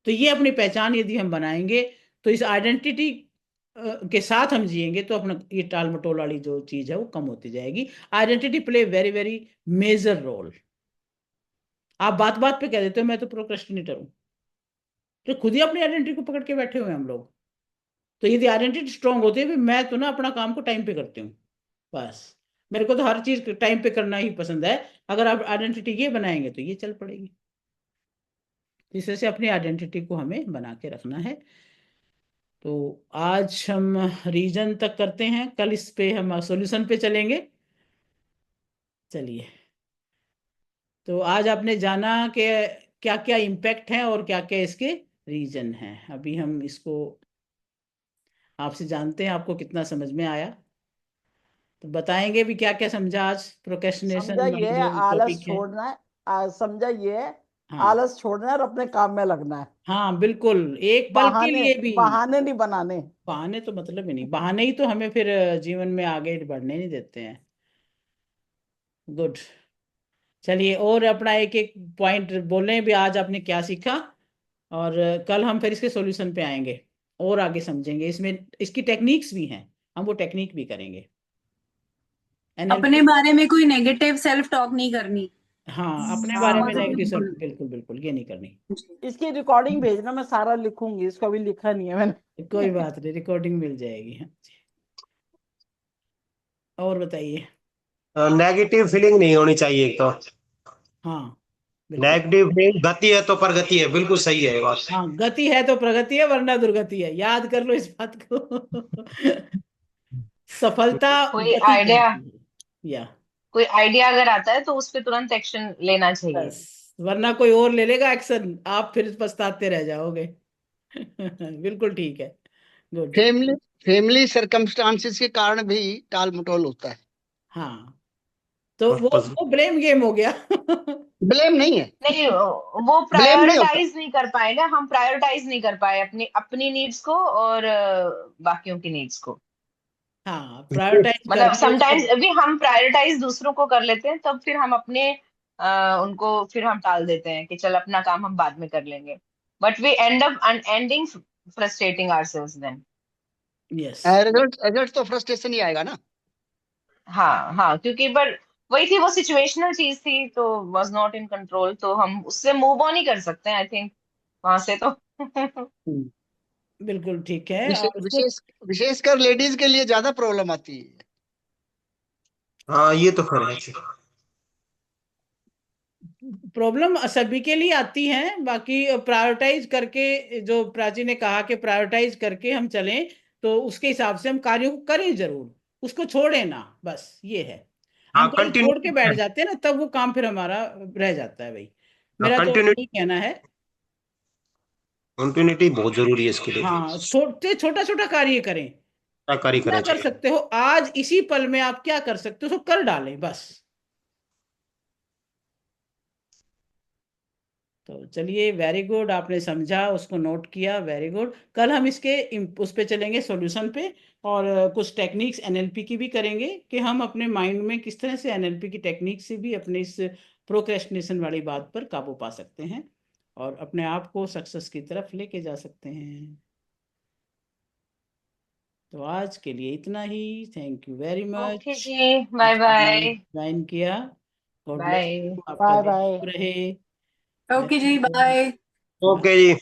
तो ये अपनी पहचान यदि हम बनाएंगे, तो इस आइडेंटिटी के साथ हम जिएंगे, तो अपना ये टाल मटोल वाली जो चीज है वो कम होती जाएगी। Identity play very very major role. आप बात बात पे कह देते हो मैं तो प्रोक्रेस्टिनेटर हूँ, तो खुद ही अपनी आइडेंटिटी को पकड़ के बैठे हुए हैं हम लोग। तो यदि आइडेंटिटी स्ट्रांग होती है भी मैं तो ना अपना काम को टाइम पे करती हूँ, बस मेरे को तो हर चीज टाइम पे करना ही पसंद है। अगर आप आइडेंटिटी ये बनाएंगे तो ये चल पड़ेगी। इस वजह से अपनी आइडेंटिटी को हमें बना के रखना है। तो आज हम रीजन तक करते हैं, कल इस पे हम सॉल्यूशन पे चलेंगे। चलिए, तो आज आपने जाना कि क्या क्या इम्पैक्ट है और क्या क्या इसके रीजन हैं। अभी हम इसको आपसे जानते हैं, आपको कितना समझ में आया, तो बताएंगे भी क्या क्या समझा आज समझा प्रोक्रेस्टिनेशन वाली ये जो आलस टॉपिक है। छोड़ना है। समझा ये हाँ आलस छोड़ना है और अपने काम में लगना है। हाँ बिल्कुल, एक पल के बहाने लिए भी। बहाने नहीं बनाने। बहाने तो मतलब ही नहीं, बहाने ही तो हमें फिर जीवन में आगे बढ़ने नहीं देते हैं। गुड। चलिए, और अपना एक एक पॉइंट बोलें भी, आज आपने क्या सीखा। और कल हम फिर इसके सॉल्यूशन पे आएंगे और आगे समझेंगे। इसमें इसकी टेक्निक्स भी हैं, हम वो टेक्निक भी करेंगे। अपने एनएलपी। बारे में कोई नेगेटिव सेल्फ टॉक नहीं करनी। हाँ, अपने बारे में पॉजिटिव नेगेटिव सब बोलना। बिल्कुल बिल्कुल ये नहीं करनी। इसकी रिकॉर्डिंग भेजना, मैं सारा लिखूंगी, इसको अभी लिखा नहीं है कोई मैंने। बात नहीं, रिकॉर्डिंग मिल जाएगी। हाँ जी। और बताइए। नेगेटिव फीलिंग नहीं होनी चाहिए एक तो। हाँ बिल्कुल। नेगेटिव फीलिंग गति है तो प्रगति है, बिल्कुल सही है ये बात। हाँ, गति है तो प्रगति है, वरना दुर्गति है, याद कर लो इस बात को। सफलता कोई गति आइडिया कहती है, या कोई आइडिया अगर आता है तो उस पे तुरंत एक्शन लेना चाहिए। बस, वरना कोई और ले लेगा एक्शन, आप फिर पछताते रह जाओगे। बिल्कुल ठीक है। गुड। फैमिली फैमिली सर्कमस्टांसिस के कारण भी टाल मटोल होता है। हाँ, तो वो ब्लेम गेम हो गया। ब्लेम नहीं है। नहीं, वो ब्लेम नहीं होता। प्रायोरिटाइज नहीं कर पाए ना, हम प्रायोरिटाइज नहीं कर पाए अपनी अपनी नीड्स को और बाकियों की नीड्स को। हाँ, प्रायोरिटाइज मतलब करके उसको। समटाइम्स अभी हम प्रायोरिटाइज दूसरों को कर लेते हैं, तब फिर हम अपने उनको फिर हम टाल देते हैं कि चल अपना काम हम बाद में कर लेंगे। But we end up ending frustrating ourselves then. Yes. Result तो फ्रस्ट्रेशन ही आएगा ना। हाँ हाँ, क्योंकि पर वही थी, वो सिचुएशनल चीज थी तो वाज नॉट इन कंट्रोल, तो हम उससे मूव ऑन ही कर सकते हैं आई थिंक, वहां से तो। बिल्कुल ठीक है, विशेष और उसको विशेष विशेषकर लेडीज के लिए ज्यादा प्रॉब्लम आती है। हाँ ये तो खैर है। प्रॉब्लम सभी के लिए आती है। बाकी प्रायोरिटाइज करके, जो प्राची ने कहा कि प्रायोरिटाइज करके हम चलें, तो उसके हिसाब से हम कार्यों को करें जरूर, उसको छोड़े ना, बस ये है। हम हाँ कहीं छोड़ के बैठ कंटिन्यू। जाते हैं ना, तब वो काम फिर हमारा रह जाता है भाई। हाँ मेरा तो कंटिन्यू। यही कहना है। कंटिन्यूटी बहुत जरूरी है इसके लिए। हाँ, छोटे छोटा छोटा कार्य करें। क्या कार्य क्या करना कर चाहिए। सकते हो आज इसी पल में, आप क्या कर सकते हो उसको कर डालें बस। तो चलिए, वेरी गुड, आपने समझा, उसको नोट किया, वेरी गुड। कल हम इसके उस पे चलेंगे सॉल्यूशन पे। और कुछ टेक्निक्स एनएलपी की भी करेंगे कि हम अपने माइंड में किस तरह से एनएलपी की टेक्निक से भी अपने इस प्रोक्रेस्टिनेशन वाली बात पर काबू पा सकते हैं और अपने आप को सक्सेस की तरफ लेके जा सकते हैं। तो आज के लिए इतना ही। Thank you very okay much. जी, बाय बाय। ज्वाइन किया। God bless bye. यू, आपका बाय दिन बाय। शुभ रहे। ओके वेरी जी, गुड। बाय। ओके जी।